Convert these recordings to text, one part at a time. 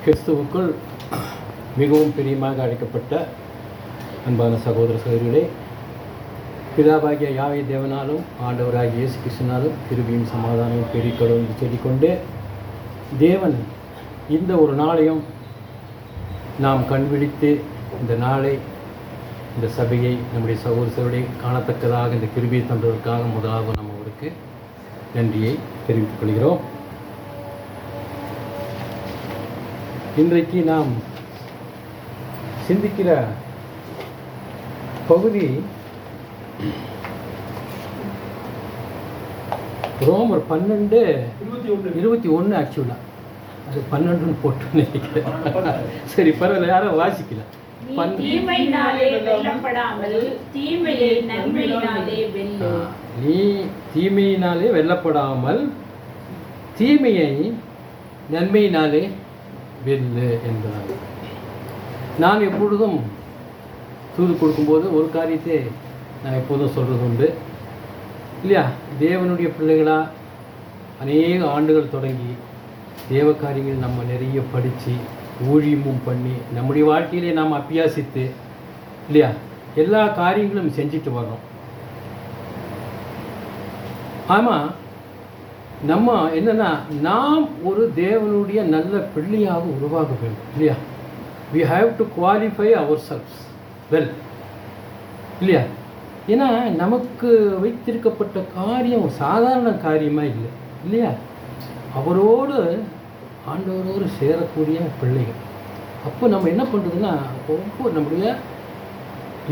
கிறிஸ்துவுக்குள் மிகவும் பிரியமாக அழைக்கப்பட்ட அன்பான சகோதர சகோதரிகளே, பிதாவாகிய யாவே தேவனாலும் ஆண்டவராகிய இயேசு கிறிஸ்துவினாலும் கிருபையும் சமாதானமும் பெருக்கலும் சொல்லிக்கொண்டு, தேவன் இந்த ஒரு நாளையும் நாம் கண்விழித்து இந்த நாளை, இந்த சபையை, நம்முடைய சகோதர சகோதரிகளை காணத்தக்கதாக இந்த கிருபையை தந்ததற்காக முதலாக நம்ம அவருக்கு நன்றியை தெரிவித்துக் கொள்கிறோம். இன்றைக்கு நாம் சிந்திக்கிற பகுதி ரோமர் 12:21. ஆக்சுவலாக அது 12 போட்டு நினைக்கிறேன். சரி, பரவாயில்ல, யாரும் வாசிக்கல. தீமையினாலே வெல்லப்படாமல் தீமையை நன்மையினாலே வெல்லு என்பதாக. நான் எப்பொழுதும் தூது கொடுக்கும்போது ஒரு காரியத்தை நான் எப்போதும் சொல்கிறது உண்டு இல்லையா? தேவனுடைய பிள்ளைகளாக அநேக ஆண்டுகள் தொடங்கி தேவ காரியங்கள் நம்ம நிறைய படித்து ஊழியமும் பண்ணி நம்முடைய வாழ்க்கையிலே நாம் அபியாசித்து இல்லையா எல்லா காரியங்களும் செஞ்சுட்டு வர்றோம். ஆமாம், நம்ம என்னென்னா, நாம் ஒரு தேவனுடைய நல்ல பிள்ளையாக உருவாக வேண்டும் இல்லையா? we have to qualify ourselves well இல்லையா? ஏன்னா நமக்கு வைத்திருக்கப்பட்ட காரியம் சாதாரண காரியமாக இல்லை இல்லையா? அவரோடு ஆண்டவரோடு சேரக்கூடிய பிள்ளைகள். அப்போ நம்ம என்ன பண்ணுறதுன்னா, ஒவ்வொரு நம்முடைய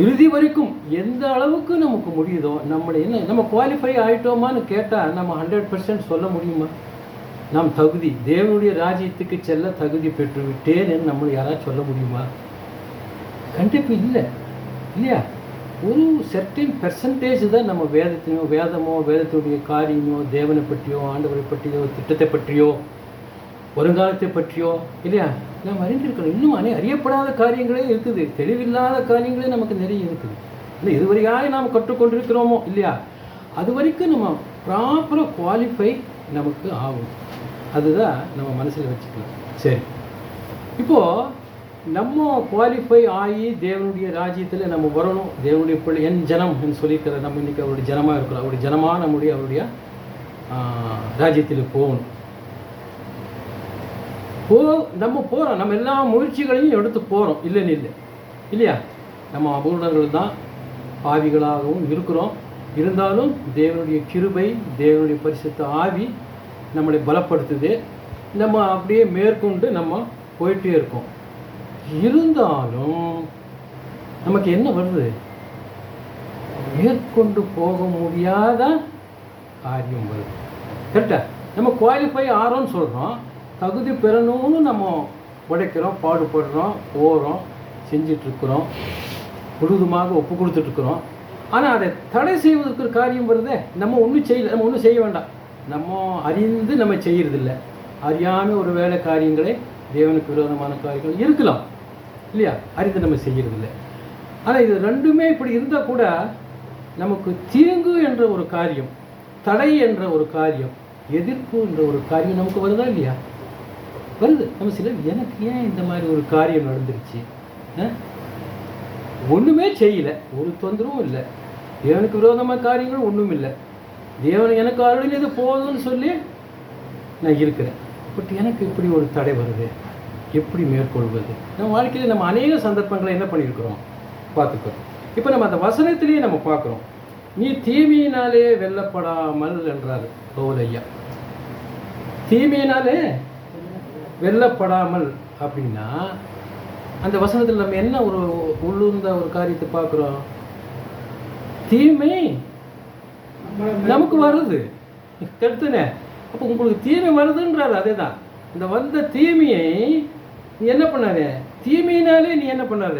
இறுதி வரைக்கும் எந்த அளவுக்கு நமக்கு முடியுதோ, நம்முடைய என்ன நம்ம குவாலிஃபை ஆகிட்டோமான்னு கேட்டால் நம்ம 100% சொல்ல முடியுமா? நாம் தகுதி, தேவனுடைய ராஜ்யத்துக்கு செல்ல தகுதி பெற்று விட்டேன் என்று நம்மளை யாராவது சொல்ல முடியுமா? கண்டிப்பாக இல்லை இல்லையா? ஒரு சர்டன் பெர்சன்டேஜ் தான் நம்ம வேதத்துடைய காரியமோ, தேவனை பற்றியோ, ஆண்டவரை பற்றியோ, திட்டத்தை பற்றியோ, வருங்காலத்தை பற்றியோ இல்லையா நாம் அறிந்திருக்கிறோம். இன்னும் அறியப்படாத காரியங்களே இருக்குது, தெளிவில்லாத காரியங்களே நமக்கு நிறைய இருக்குது இல்லை? இதுவரையாக நாம் கற்றுக்கொண்டிருக்கிறோமோ இல்லையா? அது வரைக்கும் நம்ம ப்ராப்பராக குவாலிஃபை நமக்கு ஆகும். அதுதான் நம்ம மனசில் வச்சுக்கலாம். சரி, இப்போது நம்ம குவாலிஃபை ஆகி தேவனுடைய ராஜ்யத்தில் நம்ம வரணும். தேவனுடைய பிள்ளை, என் ஜனம் என்று சொல்லியிருக்கிற நம்ம இன்றைக்கி அவருடைய ஜனமாக இருக்கிறோம். அவருடைய ஜனமாக அவருடைய ராஜ்யத்தில் போகணும். நம்ம போகிறோம், நம்ம எல்லா முயற்சிகளையும் எடுத்து போகிறோம், இல்லைன்னு இல்லை இல்லையா? நம்ம அபூர்ணர்கள் தான், பாவிகளாகவும் இருக்கிறோம். இருந்தாலும் தேவனுடைய கிருபை, தேவனுடைய பரிசுத்த ஆவி நம்மளை பலப்படுத்துது. நம்ம அப்படியே மேற்கொண்டு நம்ம போயிட்டே இருக்கோம். இருந்தாலும் நமக்கு என்ன வருது? மேற்கொண்டு போக முடியாத காரியம் வருது. கரெக்டாக நம்ம குவாலிஃபை ஆகிறோம்னு சொல்கிறோம், தகுதி பெறணும்னு நம்ம உடைக்கிறோம், பாடுபடுறோம், போகிறோம், செஞ்சிட்ருக்குறோம், முழுதுமாக ஒப்பு கொடுத்துட்ருக்குறோம். ஆனால் அதை தடை செய்வதற்கு ஒரு காரியம் வருதே. நம்ம ஒன்றும் செய்யலை, நம்ம ஒன்றும் செய்ய வேண்டாம். நம்ம அறிந்து நம்ம செய்கிறதில்ல. அறியாமல் ஒரு வேலை காரியங்களே, தேவனுக்கு விரோதமான காரியங்கள் இருக்கலாம் இல்லையா? அறிந்து நம்ம செய்கிறதில்லை. ஆனால் இது ரெண்டுமே இப்படி இருந்தால் கூட நமக்கு தீங்கு என்ற ஒரு காரியம், தடை என்ற ஒரு காரியம், எதிர்ப்பு என்ற ஒரு காரியம் நமக்கு வருதா இல்லையா? வருது. நம்ம சிலர், எனக்கு ஏன் இந்த மாதிரி ஒரு காரியம் நடந்துருச்சு, ஒன்றுமே செய்யலை, ஒரு தொந்தரவும் இல்லை, தேவனுக்கு விரோதமான காரியங்களும் ஒன்றும் இல்லை, தேவன் எனக்கு அருளினது போதும்னு சொல்லி நான் இருக்கிறேன். பட் எனக்கு இப்படி ஒரு தடை வருது, எப்படி மேற்கொள்வது? நம்ம வாழ்க்கையில் நம்ம அநேக சந்தர்ப்பங்களை என்ன பண்ணியிருக்கிறோம் பார்த்துக்கிறோம். இப்போ நம்ம அந்த வசனத்திலேயே நம்ம பார்க்குறோம். நீ தீமையினாலே வெல்லப்படாமல் என்றார் பவுல் ஐயா. தீமையினாலே வெல்லப்படாமல் அப்படின்னா அந்த வசனத்தில் நம்ம என்ன ஒரு உள்ளூர்ந்த ஒரு காரியத்தை பார்க்குறோம்? தீமை நமக்கு வருது, கருத்துனே. அப்போ உங்களுக்கு தீமை வருதுன்றாரு. அதே தான், இந்த வந்த தீமையை நீ என்ன பண்ணாத, தீமையினாலே நீ என்ன பண்ணாத,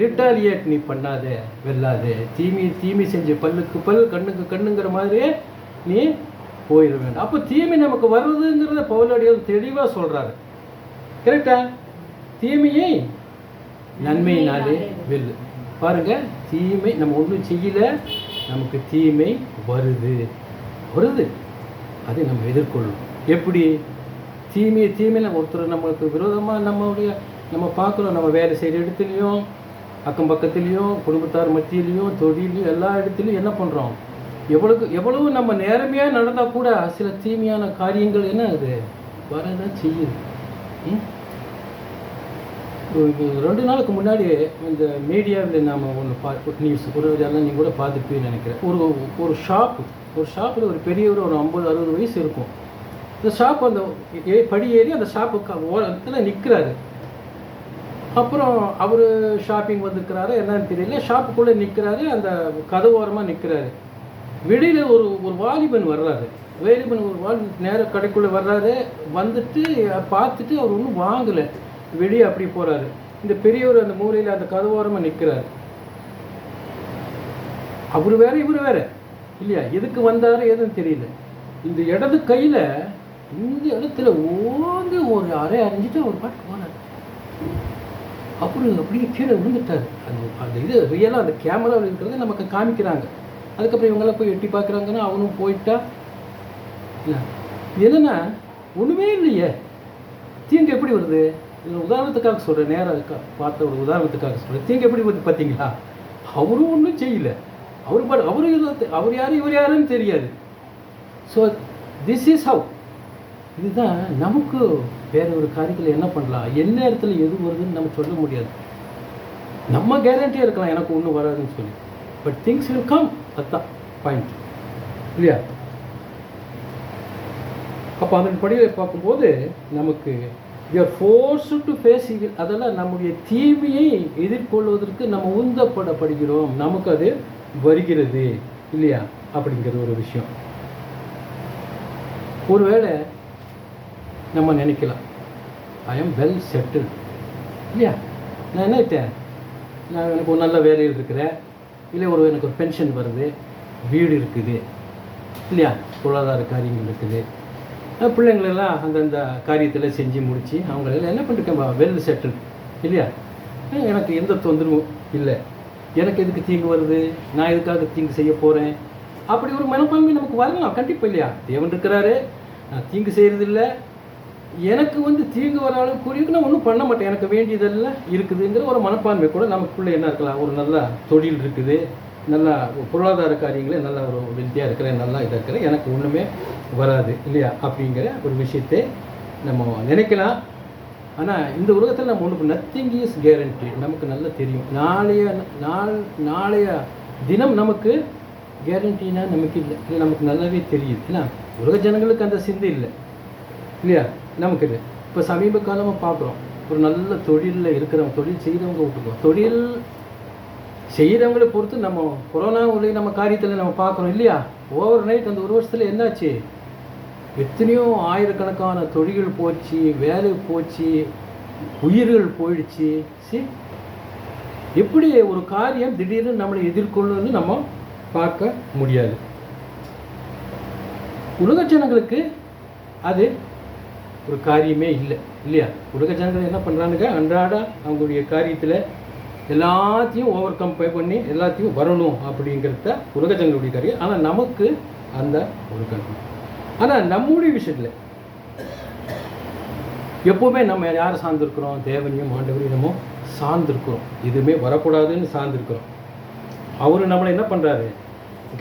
ரிட்டாலியேட் நீ பண்ணாத, வெல்லாதே. தீமை செஞ்சு பல்லுக்கு பல், கண்ணுக்கு கண்ணுங்கிற மாதிரியே நீ போயிட வேண்டாம். அப்போ தீமை நமக்கு வருதுங்கிறத பவுலடியார் தெளிவாக சொல்கிறாரு. கரெக்டா? தீமையை நன்மையினாலே வெல்லு. பாருங்கள், தீமை நம்ம ஒன்றும் செய்யலை, நமக்கு தீமை வருது, அதை நம்ம எதிர்கொள்ளணும். எப்படி? தீமையில் ஒருத்தர் நம்மளுக்கு விரோதமாக நம்ம பார்க்குறோம். நம்ம வேலை செய்கிற இடத்துலையும், அக்கம் பக்கத்துலேயும், குடும்பத்தார் மத்தியிலையும், தொழிலையும், எல்லா இடத்துலையும் என்ன பண்ணுறோம்? எவ்வளவு நம்ம நேர்மையாக நடந்தால் கூட சில தீமையான காரியங்கள் என்ன அது வரதான் செய்யுது. 2 நாளுக்கு முன்னாடி இந்த மீடியாவில் நாம் ஒன்று நியூஸ் எல்லாம் நீங்கள் கூட பார்த்துப்பேன்னு நினைக்கிறேன். ஒரு ஷாப்பில் ஒரு பெரியவர் ஒரு 50-60 வயசு இருக்கும். இந்த ஷாப் அந்த படி ஏறி அந்த ஷாப்புக்கு ஓரத்தில் நிற்கிறாரு. அப்புறம் அவர் ஷாப்பிங் வந்துருக்கிறாரு என்னன்னு தெரியல, ஷாப்புக்குள்ளே நிற்கிறாரு, அந்த கதவு ஓரமாக நிற்கிறாரு. வெளியில் ஒரு வாலிபன் வர்றாரு. நேராக கடைக்குள்ளே வர்றாரு. வந்துட்டு பார்த்துட்டு அவர் ஒன்றும் வாங்கலை, வெளியே அப்படி போகிறாரு. இந்த பெரியவர் அந்த மூலையில் அந்த கதவோரமாக நிற்கிறார். அவர் வேற இவர் வேற இல்லையா? எதுக்கு வந்தார் எதுன்னு தெரியல. இந்த இடது கையில் இந்த இடத்துல ஓங்கி ஒரு அரை அறிஞ்சிட்டு அவர் பாட்டு போனார். அப்படியே கீழே விழுந்துட்டார். அந்த இது ரியலாக அந்த கேமராவில் இருக்கிறத நமக்கு காமிக்கிறாங்க. அதுக்கப்புறம் இவங்கெல்லாம் போய் எட்டி பார்க்குறாங்கன்னா அவனும் போயிட்டா. இல்லை என்னென்னா ஒன்றுமே இல்லையே, தீங்கு எப்படி வருது? உதாரணத்துக்காக சொல்கிறேன், நேராக பார்த்த ஒரு உதாரணத்துக்காக சொல்கிறேன். தீங்கு எப்படி வருது பார்த்தீங்களா? அவரும் ஒன்றும் செய்யலை. அவர் யார் இவர் யாருன்னு தெரியாது. So this is how. இதுதான் நமக்கு வேற ஒரு காரியத்தில் என்ன பண்ணலாம், என்ன இடத்துல எது வருதுன்னு நம்ம சொல்ல முடியாது. நம்ம கேரண்டியாக இருக்கலாம் எனக்கு ஒன்றும் வராதுன்னு சொல்லி, பட் திங்ஸ் வில் கம். அதுதான் பாயிண்ட் இல்லையா? அப்போ அதன் படியில் பார்க்கும்போது நமக்கு we are forced to face evil. அதெல்லாம் நம்முடைய தீமையை எதிர்கொள்வதற்கு நம்ம உந்தப்படப்படுகிறோம், நமக்கு அது வருகிறது இல்லையா அப்படிங்கிற ஒரு விஷயம். ஒருவேளை நம்ம நினைக்கலாம், ஐ எம் வெல் செட்டில் இல்லையா, நான் என்னட்டேன், எனக்கு ஒரு நல்ல வேலையில் இருக்கிறேன், இல்லை எனக்கு ஒரு பென்ஷன் வருது, வீடு இருக்குது இல்லையா, பொருளாதார காரியங்கள் இருக்குது, பிள்ளைங்களெல்லாம் அந்தந்த காரியத்தில் செஞ்சு முடித்து அவங்களெல்லாம் என்ன பண்ணிருக்கேன், வெல் செட்டில் இல்லையா, எனக்கு எந்த தொந்தரவும் இல்லை, எனக்கு எதுக்கு தீங்கு வருது, நான் எதுக்காக தீங்கு செய்ய போகிறேன், அப்படி ஒரு மனப்பான்மை நமக்கு வரலாம் கண்டிப்பாக இல்லையா. தேவன் இருக்கிறாரு, நான் தீங்கு செய்கிறதில்லை, எனக்கு தீங்கு வர அளவுக்கு கூடியிருக்கு, நான் ஒன்றும் பண்ண மாட்டேன், எனக்கு வேண்டியதெல்லாம் இருக்குதுங்கிற ஒரு மனப்பான்மை கூட நமக்குள்ளே என்ன இருக்கலாம். ஒரு நல்ல தொழில் இருக்குது, நல்லா பொருளாதார காரியங்களே நல்லா ஒரு வித்தியாக இருக்கிறேன், நல்லா இதாக இருக்கிறேன், எனக்கு ஒன்றுமே வராது இல்லையா அப்படிங்கிற ஒரு விஷயத்தை நம்ம நினைக்கலாம். ஆனால் இந்த உலகத்தில் நம்ம ஒன்றுக்கு நத்திங் இஸ் கேரண்டி. நமக்கு நல்லா தெரியும், நாளைய தினம் நமக்கு கேரண்டினா நமக்கு இல்லை, நமக்கு நல்லாவே தெரியுது. ஏன்னா உலக ஜனங்களுக்கு அந்த சிந்தை இல்லை இல்லையா, நமக்கு இல்லை. இப்போ சமீப காலமாக பார்க்குறோம், ஒரு நல்ல தொழிலில் இருக்கிறவங்க, தொழில் செய்கிறவங்க விட்டுருக்கோம், தொழில் செய்கிறவங்களை பொறுத்து நம்ம கொரோனா உடைய நம்ம காரியத்தில் நம்ம பார்க்குறோம் இல்லையா. ஓவர் நைட் அந்த ஒரு வருஷத்தில் என்னாச்சு, எத்தனையோ ஆயிரக்கணக்கான தொழில்கள் போச்சு, வேலை போச்சு, உயிர்கள் போயிடுச்சு. எப்படி ஒரு காரியம் திடீர்னு நம்மளை எதிர்கொள்ளுன்னு நம்ம பார்க்க முடியாது. உலக ஜனங்களுக்கு அது ஒரு காரியமே இல்லை இல்லையா. உலக ஜனங்கள் என்ன பண்ணுறானுங்க, அன்றாட அவங்களுடைய காரியத்தில் எல்லாத்தையும் ஓவர் கம் பண்ணி எல்லாத்தையும் வரணும் அப்படிங்கிறத உலக ஜனங்களுடைய காரியம். ஆனால் நமக்கு அந்த ஒரு காரியம். ஆனால் நம்முடைய விஷயத்தில் எப்போவுமே நம்ம யாரை சார்ந்திருக்கிறோம், தேவனையும் ஆண்டவரையும் நம்ம சார்ந்திருக்கிறோம், எதுவுமே வரக்கூடாதுன்னு சார்ந்திருக்கிறோம். அவர் நம்மளை என்ன பண்ணுறாரு,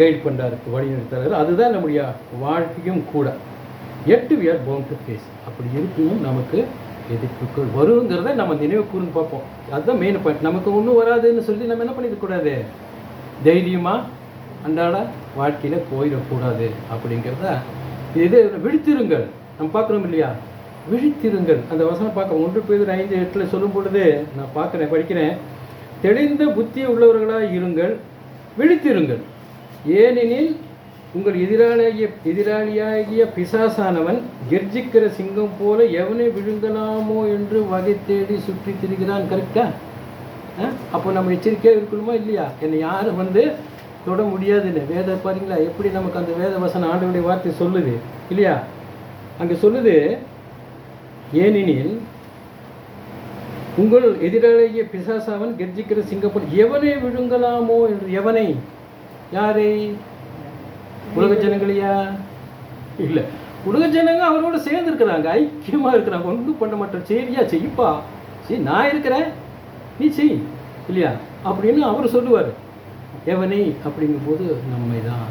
கைட் பண்ணுறாரு, வழி நடத்துறாரு. அதுதான் நம்முடைய வாழ்க்கையும் கூட. எட்டு we are bound to face. அப்படி இருக்கணும், நமக்கு எதிர்ப்புகள் வருங்கிறத நம்ம நினைவு கூர்ந்து பார்ப்போம். அதுதான் மெயின் பாயிண்ட். நமக்கு ஒன்றும் வராதுன்னு சொல்லி நம்ம என்ன பண்ணிடக்கூடாது, தைரியமாக அன்றாட வாழ்க்கையில் போயிடக்கூடாது அப்படிங்கிறத. இது விழித்திருங்கள், நம்ம பார்க்குறோம் இல்லையா, விழித்திருங்கள். அந்த வசனம் பார்க்க 1 பேதுரு 5:8 சொல்லும் பொழுது நான் பார்க்குறேன், படிக்கிறேன். தெளிந்த புத்தி உள்ளவர்களாக இருங்கள், விழித்திருங்கள், ஏனெனில் உங்கள் எதிராளியாகிய பிசாசானவன் கெர்ஜிக்கிற சிங்கம் போல எவனை விழுங்கலாமோ என்று வகை தேடி சுற்றி திரிகிறான். கரெக்டா? அப்போ நம்ம எச்சரிக்கையாக இருக்கணுமா இல்லையா? என்னை யாரும் தொட முடியாதுன்னு வேத பாருங்களா, எப்படி நமக்கு அந்த வேத வசனம் ஆண்டவருடைய வார்த்தை சொல்லுது இல்லையா. அங்கே சொல்லுது, ஏனெனில் உங்கள் எதிராளிய பிசாசாவன் கெர்ஜிக்கிற சிங்கம் போல எவனை விழுங்கலாமோ என்று. எவனை? யாரை? உலக ஜனங்களையா? இல்லை, உலக ஜனங்க அவரோட சேர்ந்து இருக்கிறாங்க, ஐக்கியமாக இருக்கிறாங்க, ஒன்றும் பண்ண மாட்டோம். சரியா செய்ப்பா, சரி நான் இருக்கிறேன், நீ செய் இல்லையா அப்படின்னு அவர் சொல்லுவார். எவனை அப்படிங்கும்போது நம்மை தான்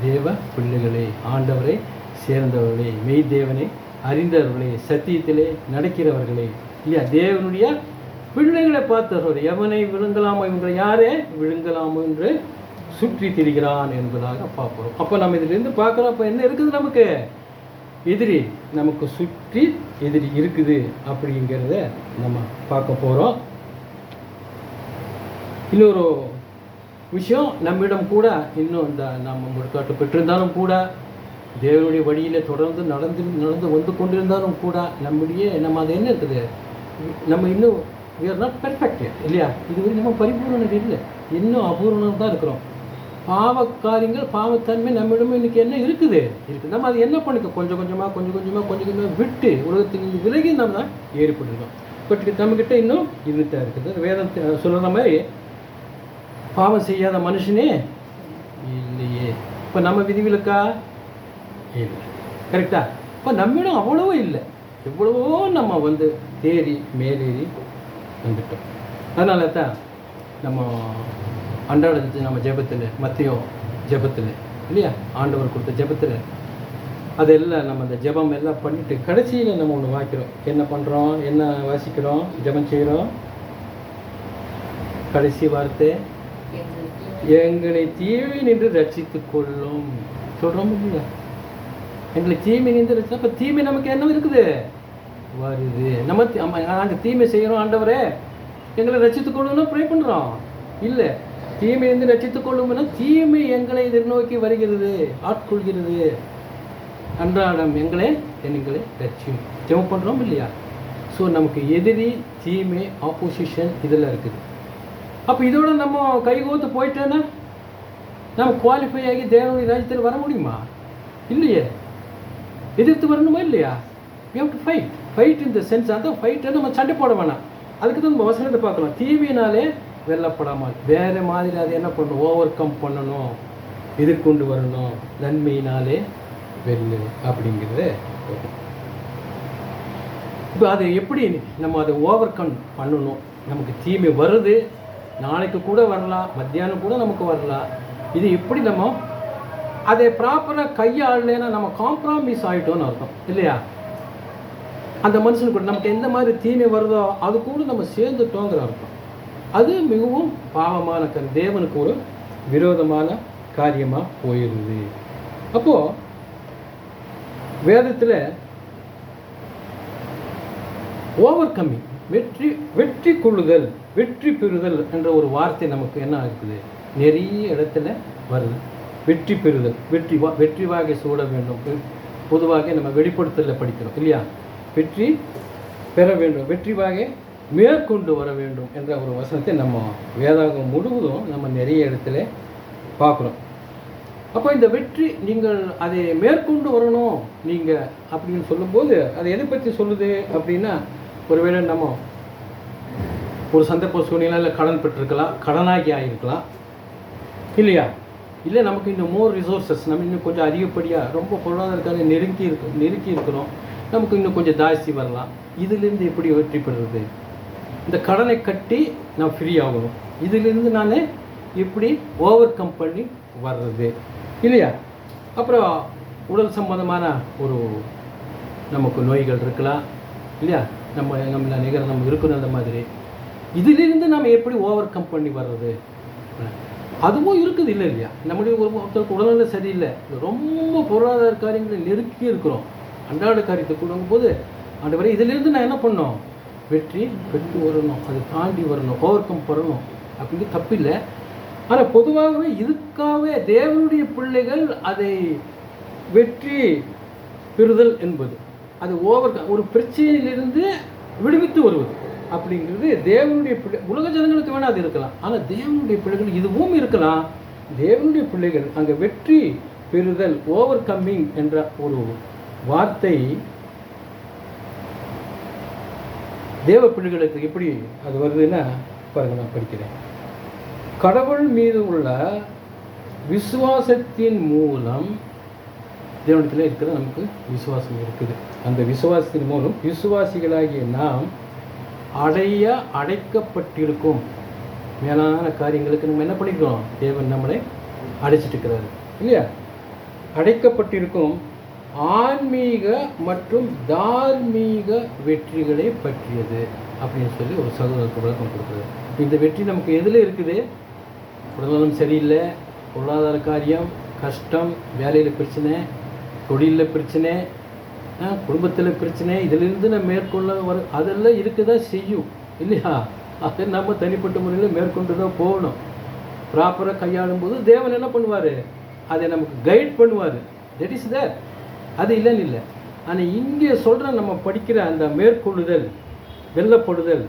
தேவ பிள்ளைகளே, ஆண்டவரை சேர்ந்தவர்களே, மெய் தேவனை அறிந்தவர்களே, சத்தியத்திலே நடக்கிறவர்களே இல்லையா, தேவனுடைய பிள்ளைகளை பார்த்தவர். எவனை விழுங்கலாமோ, இவங்களை யாரே விழுங்கலாமோ என்று சுற்றி திரிகிறான் என்பதாக பார்ப்போம். அப்போ நம்ம இதிலிருந்து பார்க்குறோம். அப்போ என்ன இருக்குது, நமக்கு எதிரி நமக்கு சுற்றி எதிரி இருக்குது அப்படிங்கிறத நம்ம பார்க்க போகிறோம். இன்னொரு விஷயம், நம்மிடம் கூட இன்னும் இந்த நம்ம முற்காட்டு பெற்றிருந்தாலும் கூட, தேவனுடைய வழியில் தொடர்ந்து நடந்து வந்து கொண்டிருந்தாலும் கூட, நம்ம அது என்ன இருக்குது, நம்ம இன்னும் we are not perfect இல்லையா, இதுவரை நம்ம பரிபூர்ணம் இல்லை, இன்னும் அபூர்ணம் தான் இருக்கிறோம். பாவக்காரியங்கள், பாவத்தன்மை நம்மிடமே இன்னைக்கு என்ன இருக்குது. நம்ம அது என்ன பண்ணிக்க, கொஞ்சம் கொஞ்சமாக விட்டு உலகத்துக்கு விலகி நம்ம தான் ஏற்பட்டுருக்கோம். பட் நம்மக்கிட்ட இன்னும் இருந்துட்டா இருக்குது. வேதம் சொல்கிற மாதிரி பாவம் செய்யாத மனுஷனே இல்லையே. இப்போ நம்ம விதிவிலக்கா இல்லை, கரெக்டா? இப்போ நம்மிடம் அவ்வளவோ இல்லை, எவ்வளவோ நம்ம தேறி மேலேறி வந்துட்டோம். அதனால தான் நம்ம அன்றாட நம்ம ஜெபத்தில், மத்திய ஜெபத்தில் இல்லையா, ஆண்டவர் கொடுத்த ஜெபத்தில் அதெல்லாம் நம்ம அந்த ஜெபம் எல்லாம் பண்ணிவிட்டு கடைசியில் நம்ம ஒன்று வாய்க்கிறோம். என்ன பண்ணுறோம், என்ன வாசிக்கிறோம், ஜெபம் செய்கிறோம். கடைசி வார்த்தை, எங்களை தீமை நின்று ரட்சித்து கொள்ளும் சொல்கிறோம் இல்லையா. எங்களை தீமை நின்று ரட்சி, அப்போ தீமை நமக்கு என்ன இருக்குது, வருது. நம்ம நாங்கள் தீமை செய்கிறோம், ஆண்டவரே எங்களை ரட்சித்து கொள்ளணும்னு ப்ரே பண்ணுறோம். இல்லை, தீமை வந்து ரட்சித்து கொள்ளும்னா தீமை எங்களை எதிர்நோக்கி வருகிறது, ஆட்கொள்கிறது. அன்றாடம் எங்களை ரட்சியும் ஜெபம் பண்ணுறோம் இல்லையா. ஸோ நமக்கு எதிரி, தீமை, ஆப்போசிஷன் இதெல்லாம் இருக்குது. அப்போ இதோட நம்ம கைகோத்து போயிட்டோன்னா நம்ம குவாலிஃபை ஆகி தேவனுடைய ராஜ்யத்தில் வர முடியுமா? இல்லையே. எதிர்த்து வரணுமா இல்லையா? we have to fight in the sense, அந்த ஃபைட்டை நம்ம சண்டை போட வேணாம். அதுக்கு தான் நம்ம வசனத்தை பார்க்கலாம். தீமையினாலே வெல்லப்படாமல், வேறு மாதிரி அதை என்ன பண்ணணும், ஓவர் கம் பண்ணணும், எதிர்கொண்டு வரணும். நன்மையினாலே வெல்லு அப்படிங்கிறது. இப்போ அது எப்படி நம்ம அதை ஓவர் கம் பண்ணணும்? நமக்கு தீமை வருது, நாளைக்கு கூட வரலாம், மத்தியானம் கூட நமக்கு வரலாம். இது எப்படி நம்ம அதை ப்ராப்பராக கையாளலைன்னா நம்ம காம்ப்ராமைஸ் ஆகிட்டோன்னு அர்த்தம் இல்லையா. அந்த மனுஷனுக்கு கூட நமக்கு எந்த மாதிரி தீமை வருதோ அது கூட நம்ம சேர்ந்துட்டோங்கிற அர்த்தம். அது மிகவும் பாவமான தேவனுக்கு ஒரு விரோதமான காரியமாக போயிடுது. அப்போது வேதத்தில் ஓவர் கம்மிங், வெற்றி கொள்ளுதல், வெற்றி பெறுதல் என்ற ஒரு வார்த்தை நமக்கு என்ன ஆகுது, நிறைய இடத்துல வருது. வெற்றி பெறுதல், வெற்றிவாக சூட வேண்டும். பொதுவாக நம்ம வெளிப்படுத்தலில் படிக்கிறோம் இல்லையா, வெற்றி பெற வேண்டும், வெற்றிவாக மேற்கொண்டு வர வேண்டும் என்ற ஒரு வசனத்தை நம்ம வேதாகம் முழுவதும் நம்ம நிறைய இடத்துல பார்க்குறோம். அப்போ இந்த வெற்றி, நீங்கள் அதை மேற்கொண்டு வரணும் நீங்கள் அப்படின்னு சொல்லும்போது அது எதை பற்றி சொல்லுது அப்படின்னா, ஒருவேளை நம்ம ஒரு சந்தர்ப்ப சூழ்நிலையில் கடன் பெற்றிருக்கலாம், கடனாகி ஆகிருக்கலாம் இல்லையா. இல்லை நமக்கு இன்னும் மோர் ரிசோர்ஸஸ், நம்ம இன்னும் கொஞ்சம் அதிகப்படியாக ரொம்ப பொருளாதாரக்காக நெருக்கி இருக்கிறோம், நமக்கு இன்னும் கொஞ்சம் ஜாஸ்தி வரலாம். இதிலிருந்து எப்படி வெற்றி பெறுறது? இந்த கடனை கட்டி நான் ஃப்ரீ ஆகணும், இதிலிருந்து நான் எப்படி ஓவர் கம் பண்ணி வர்றது இல்லையா. அப்புறம் உடல் சம்பந்தமான ஒரு நமக்கு நோய்கள் இருக்கலாம் இல்லையா, நம்மள நிகர நம்ம இருக்கணும். அந்த மாதிரி இதிலிருந்து நம்ம எப்படி ஓவர் கம் பண்ணி வர்றது, அதுவும் இருக்குது இல்லை இல்லையா. நம்முடைய ஒருத்தருக்கு உடல்நிலை சரியில்லை, ரொம்ப பொருளாதார காரியங்களை நெருக்கி இருக்கிறோம், அன்றாட காரியத்தை கொடுக்கும்போது ஆண்டவரே இதிலிருந்து நான் என்ன பண்ணோம், வெற்றி பெற்று வரணும், அதை தாண்டி வரணும், ஓவர் கம் பண்ணணும் அப்படிங்கிறது தப்பில்லை. ஆனால் பொதுவாகவே இதுக்காகவே தேவனுடைய பிள்ளைகள் அதை வெற்றி பெறுதல் என்பது, அது ஒரு பிரச்சனையிலிருந்து விடுவித்து வருவது அப்படிங்கிறது தேவனுடைய பிள்ளை. உலக ஜனங்களுக்கு வேணால் அது இருக்கலாம், ஆனால் தேவனுடைய பிள்ளைகள் இதுவும் இருக்கலாம். தேவனுடைய பிள்ளைகள் அங்கே வெற்றி பெறுதல், ஓவர் கம்மிங் என்ற ஒரு வார்த்தை தேவ பிள்ளைகளுக்கு எப்படி அது வருதுன்னா பாருங்க, நான் படிக்கிறேன். கடவுள் மீது உள்ள விசுவாசத்தின் மூலம் தேவனிடத்தில் இருக்கிற நமக்கு விசுவாசம் இருக்குது. அந்த விசுவாசத்தின் மூலம் விசுவாசிகளாகிய நாம் அடைக்கப்பட்டிருக்கும் மேலான காரியங்களுக்கு நம்ம என்ன பண்ணிக்கிறோம்? தேவன் நம்மளை அடைச்சிட்டு இருக்கிறாரு இல்லையா? அடைக்கப்பட்டிருக்கும் ஆன்மீக மற்றும் தார்மீக வெற்றிகளை பற்றியது அப்படின்னு சொல்லி ஒரு சகோதரருக்கு விளக்கம் கொடுக்குறது. இந்த வெற்றி நமக்கு எதில் இருக்குது? உடல்நலம் சரியில்லை, பொருளாதார காரியம், கஷ்டம், வேலையில் பிரச்சனை, தொழிலில் பிரச்சனை, குடும்பத்தில் பிரச்சனை, இதிலிருந்து நம்ம மேற்கொள்ள அதெல்லாம் இருக்க தான் செய்யும் இல்லையா? அதை நம்ம தனிப்பட்ட முறையில் மேற்கொண்டு தான் போகணும். ப்ராப்பராக கையாளும் போது தேவன் என்ன பண்ணுவார்? அதை நமக்கு கைட் பண்ணுவார். That is there. அது இல்லைன்னு இல்லை. ஆனால் இங்கே சொல்கிற நம்ம படிக்கிற அந்த மேற்கொள்ளுதல், வெல்லப்படுதல்,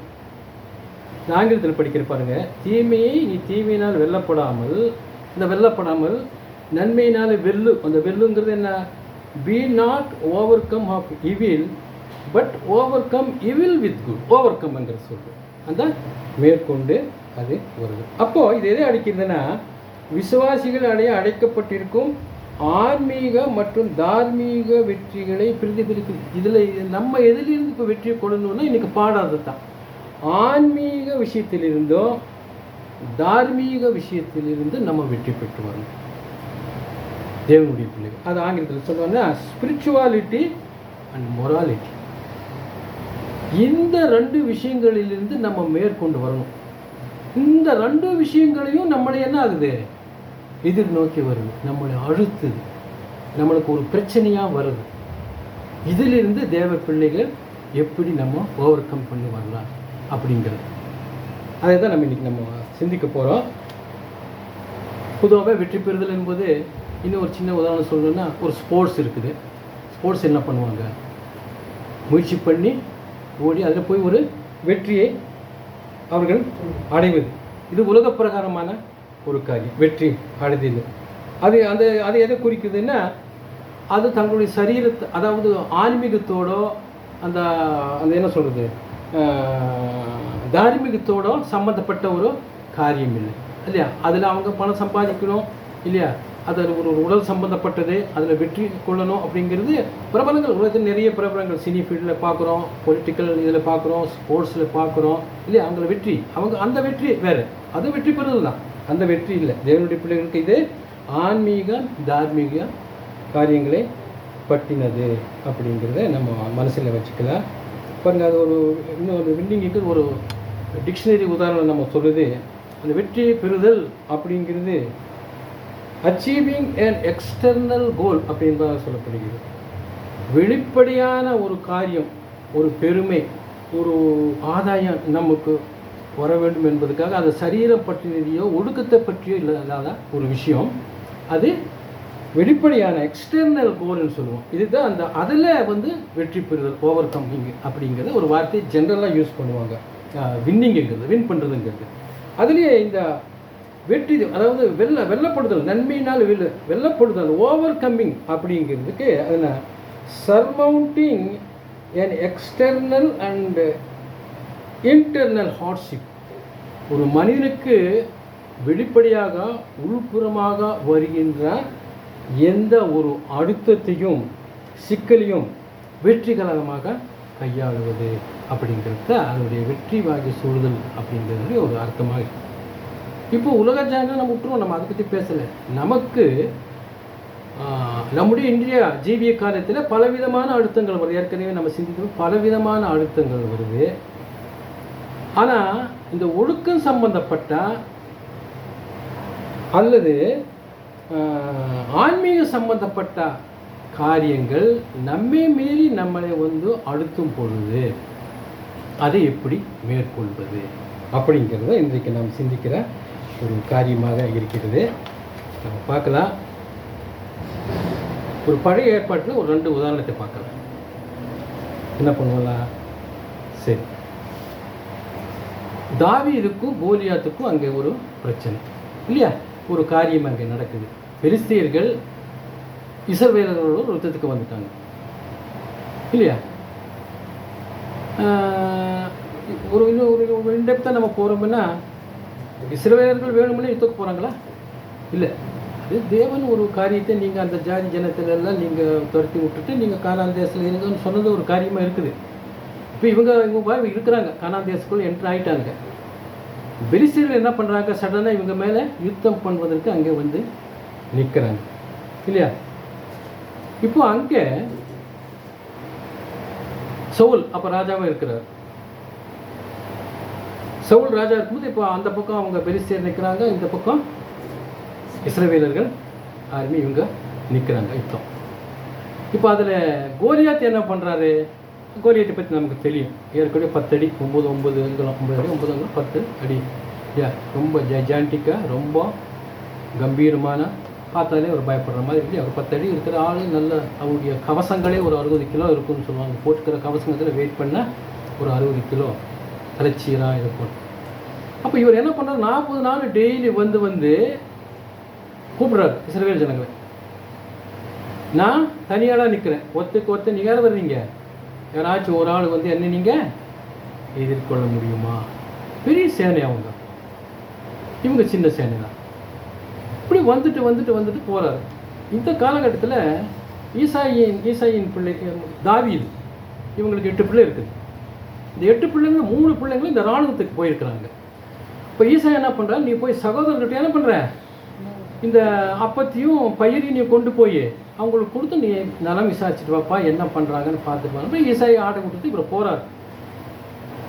ஆங்கிலத்தில் படிக்கிற பாருங்கள், தீமையை நீ தீமையினால் வெல்லப்படாமல் நன்மையினால் வெல்லு. அந்த வெல்லுங்கிறது என்ன? Be not overcome of evil but overcome evil with good. ஓவர் கம்ங்கிற சொல்லுது அந்த மேற்கொண்டு அது வருது. அப்போது இது எதை அடைக்கிறதுனா, விசுவாசிகள் அடைக்கப்பட்டிருக்கும் ஆன்மீக மற்றும் தார்மீக வெற்றிகளை பிரதிபலிக்குது. இதில் நம்ம எதிலிருந்து இப்போ வெற்றியை கொள்ளணும்னா இன்றைக்கி பாடாதது தான். ஆன்மீக விஷயத்திலிருந்தும் தார்மீக விஷயத்திலிருந்து நம்ம வெற்றி பெற்று வரணும் தேவனுடைய பிள்ளைகள். அது ஆங்கிலத்தில் சொல்லுவாங்கன்னா ஸ்பிரிச்சுவாலிட்டி அண்ட் மொராலிட்டி. இந்த 2 விஷயங்களிலிருந்து நம்ம மேற்கொண்டு வரணும். இந்த 2 விஷயங்களையும் நம்மளை என்ன ஆகுது? எதிர்நோக்கி வருது, நம்மளை அழுத்துது, நம்மளுக்கு ஒரு பிரச்சனையாக வருது. இதிலிருந்து தேவ பிள்ளைகள் எப்படி நம்ம ஓவர் கம் பண்ணி வரலாம் அப்படிங்கிறது அதை தான் நம்ம இன்றைக்கி நம்ம சிந்திக்க போகிறோம். பொதுவாகவே வெற்றி பெறுதல் என்பது, இன்னும் ஒரு சின்ன உதாரணம் சொல்லணும்னா, ஒரு ஸ்போர்ட்ஸ் இருக்குது. ஸ்போர்ட்ஸ் என்ன பண்ணுவாங்க? முயற்சி பண்ணி ஓடி அதில் போய் ஒரு வெற்றியை அவர்கள் அடைவது. இது உலக பிரகாரமான ஒரு காரியம். வெற்றி அடைதல் அது எதை குறிக்குதுன்னா, அது தங்களுடைய சரீரத்தை, அதாவது ஆன்மீகத்தோடோ அந்த அந்த என்ன சொல்கிறது, தார்மீகத்தோட சம்மந்தப்பட்ட ஒரு காரியம் இல்லை இல்லையா? அதில் அவங்க பணம் சம்பாதிக்கணும் இல்லையா? அதில் ஒரு உடல் சம்மந்தப்பட்டது, அதில் வெற்றி கொள்ளணும் அப்படிங்கிறது பிரபலங்கள், உலகத்தில் நிறைய பிரபலங்கள் சினி ஃபீல்டில் பார்க்குறோம், பொலிட்டிக்கல் இதில் பார்க்குறோம், ஸ்போர்ட்ஸில் பார்க்குறோம் இல்லையா? அவங்கள வெற்றி, அவங்க அந்த வெற்றி வேறு, அது வெற்றி பெறுதல் தான், அந்த வெற்றி இல்லை. தேவனுடைய பிள்ளைகளுக்கு இது ஆன்மீக தார்மீக காரியங்களை பற்றினது அப்படிங்கிறத நம்ம மனசில் வச்சுக்கலாம். பாருங்கள், அது இன்னொரு வில்லிங்குக்கு ஒரு டிக்ஷனரி உதாரணம் நம்ம சொல்லுது. அந்த வெற்றியை பெறுதல் அப்படிங்கிறது அச்சீவிங் அன் எக்ஸ்டர்னல் கோல் அப்படின்னு தான் சொல்லப்படுகிறது. வெளிப்படையான ஒரு காரியம், ஒரு பெருமை, ஒரு ஆதாயம் நமக்கு வர வேண்டும் என்பதுக்காக அது சரீரம் பற்றியதையோ ஒடுக்கத்தை பற்றியோ இல்லாத ஒரு விஷயம், அது வெளிப்படையான எக்ஸ்டர்னல் கோல்னு சொல்லுவோம். இதுதான் அந்த அதில் வெற்றி பெறுதல், ஓவர் கம்மிங் அப்படிங்கிறத ஒரு வார்த்தையை ஜென்ரலாக யூஸ் பண்ணுவாங்க. வின்னிங்கிறது, வின் பண்ணுறதுங்கிறது. அதுலேயே இந்த வெற்றி, அதாவது வெல்லப்படுதல், நன்மையினால் வெல்லப்படுதல், ஓவர் கம்மிங் அப்படிங்கிறதுக்கு அதில் சர்மவுண்டிங் an external and internal hardship. ஒரு மனிதனுக்கு வெளிப்படையாக உள்புறமாக வருகின்ற எந்த ஒரு அழுத்தத்தையும் சிக்கலையும் வெற்றிகரமாக கையாளுவது அப்படிங்கிறது அதனுடைய வெற்றி வாகி சூழல் அப்படிங்கிறது ஒரு அர்த்தமாக இருக்குது. இப்போ உலக ஜனங்கள் நம்ம விட்டுருவோம், நம்ம அதை பற்றி பேசலை. நமக்கு நம்முடைய இன்றைய ஜீவிய காலத்தில் பலவிதமான அழுத்தங்கள் வருது. ஏற்கனவே நம்ம சிந்திக்கும் பலவிதமான அழுத்தங்கள் வருது. ஆனால் இந்த ஒழுக்கம் சம்பந்தப்பட்ட அல்லது ஆன்மீக சம்பந்தப்பட்ட காரியங்கள் நம்மை மீறி நம்மளை அழுத்தும் பொழுது அதை எப்படி மேற்கொள்வது அப்படிங்கிறத இன்றைக்கு நாம் சிந்திக்கிற ஒரு காரியமாக இருக்கிறது. நம்ம பார்க்கலாம். ஒரு பழைய ஏற்பாட்டில் ஒரு 2 உதாரணத்தை பார்க்கலாம். என்ன பண்ணுவலாம்? சரி, தாவீதுக்கும் கோலியாத்துக்கும் அங்கே ஒரு பிரச்சனை இல்லையா? ஒரு காரியம் அங்கே நடக்குது. பெலிஸ்தியர்கள் இஸ்ரவேலர்களோட யுத்தத்துக்கு வந்துட்டாங்க இல்லையா? ஒரு இன்னும் இன்டெப்த்தாக நம்ம போகிறோம்னா, இஸ்ரவேலர்கள் வேணும்னே யுத்தத்துக்கு போகிறாங்களா? இல்லை. இது தேவன் ஒரு காரியத்தை நீங்கள் அந்த ஜாதி ஜனத்திலெல்லாம் நீங்கள் துரத்தி விட்டுட்டு நீங்கள் கானான் தேசத்தில் இருங்கன்னு சொன்னது ஒரு காரியமாக இருக்குது. இப்போ இவங்க இருக்கிறாங்க, கானான் தேசத்துக்குள்ளே என்ட்ரு ஆகிட்டாங்க. பெலிஸ்தீர்கள் என்ன பண்ணுறாங்க, சடனாக இவங்க மேலே யுத்தம் பண்ணுவதற்கு அங்கே வந்து நிற்கிறாங்க இல்லையா. இப்போ அங்கே சவுல் அப்போ ராஜாவாக இருக்கிறார். சவுல் ராஜா இருக்கும்போது இப்போ அந்த பக்கம் அவங்க பெலிஸ்தீர் நிற்கிறாங்க, இந்த பக்கம் இஸ்ரவேலர்கள் ஆர்மி இவங்க நிற்கிறாங்க யுத்தம். இப்போ அதில் கோலியாத் என்ன பண்ணுறாரு, கோலியாத்தை பற்றி நமக்கு தெரியும். ஏற்கனவே 10 அடி 9 அங்குலம் 9 அடி 9 அங்குலம் 10 அடி ரொம்ப ஜாண்டிக்காக ரொம்ப கம்பீரமான, பார்த்தாலே ஒரு பயப்படுற மாதிரி இல்லை. அவர் 10 அடி இருக்கிற ஆள், நல்ல அவருடைய கவசங்களே ஒரு 60 கிலோ இருக்குன்னு சொல்லுவாங்க. போட்டுக்கிற கவசங்கள் வெயிட் பண்ணால் ஒரு 60 கிலோ தலைச்சீராக இருக்கும். அப்போ இவர் என்ன பண்ணுறாரு, 40 நாள் டெய்லி வந்து கூப்பிட்றாரு இஸ்ரவேல் ஜனங்களை. நான் தனியாளாக நிற்கிறேன், ஒருத்தருக்கு நீங்கள் யார் வர்றீங்க, யாராச்சும் ஒரு ஆள் வந்து என்ன நீங்கள் எதிர்கொள்ள முடியுமா? பெரிய சேனை அவங்க, இவங்க சின்ன சேனை தான். இப்படி வந்துட்டு போகிறாரு. இந்த காலகட்டத்தில் ஈசாயின் பிள்ளை தாவீது, இவங்களுக்கு 8 பிள்ளை இருக்குது. இந்த 8 பிள்ளைங்க 3 பிள்ளைங்களும் இந்த இராணுவத்துக்கு போயிருக்கிறாங்க. இப்போ ஈசா என்ன பண்ணுறாரு, நீ போய் சகோதரர்கிட்ட என்ன பண்ணுற, இந்த அப்பத்தையும் பயிரையும் நீ கொண்டு போய் அவங்களுக்கு கொடுத்து நீ நலம் விசாரிச்சுட்டு வாப்பா, என்ன பண்ணுறாங்கன்னு பார்த்துட்டு வாங்க. ஈசாயை ஆட்டை கொடுத்துட்டு இப்போ போகிறார்.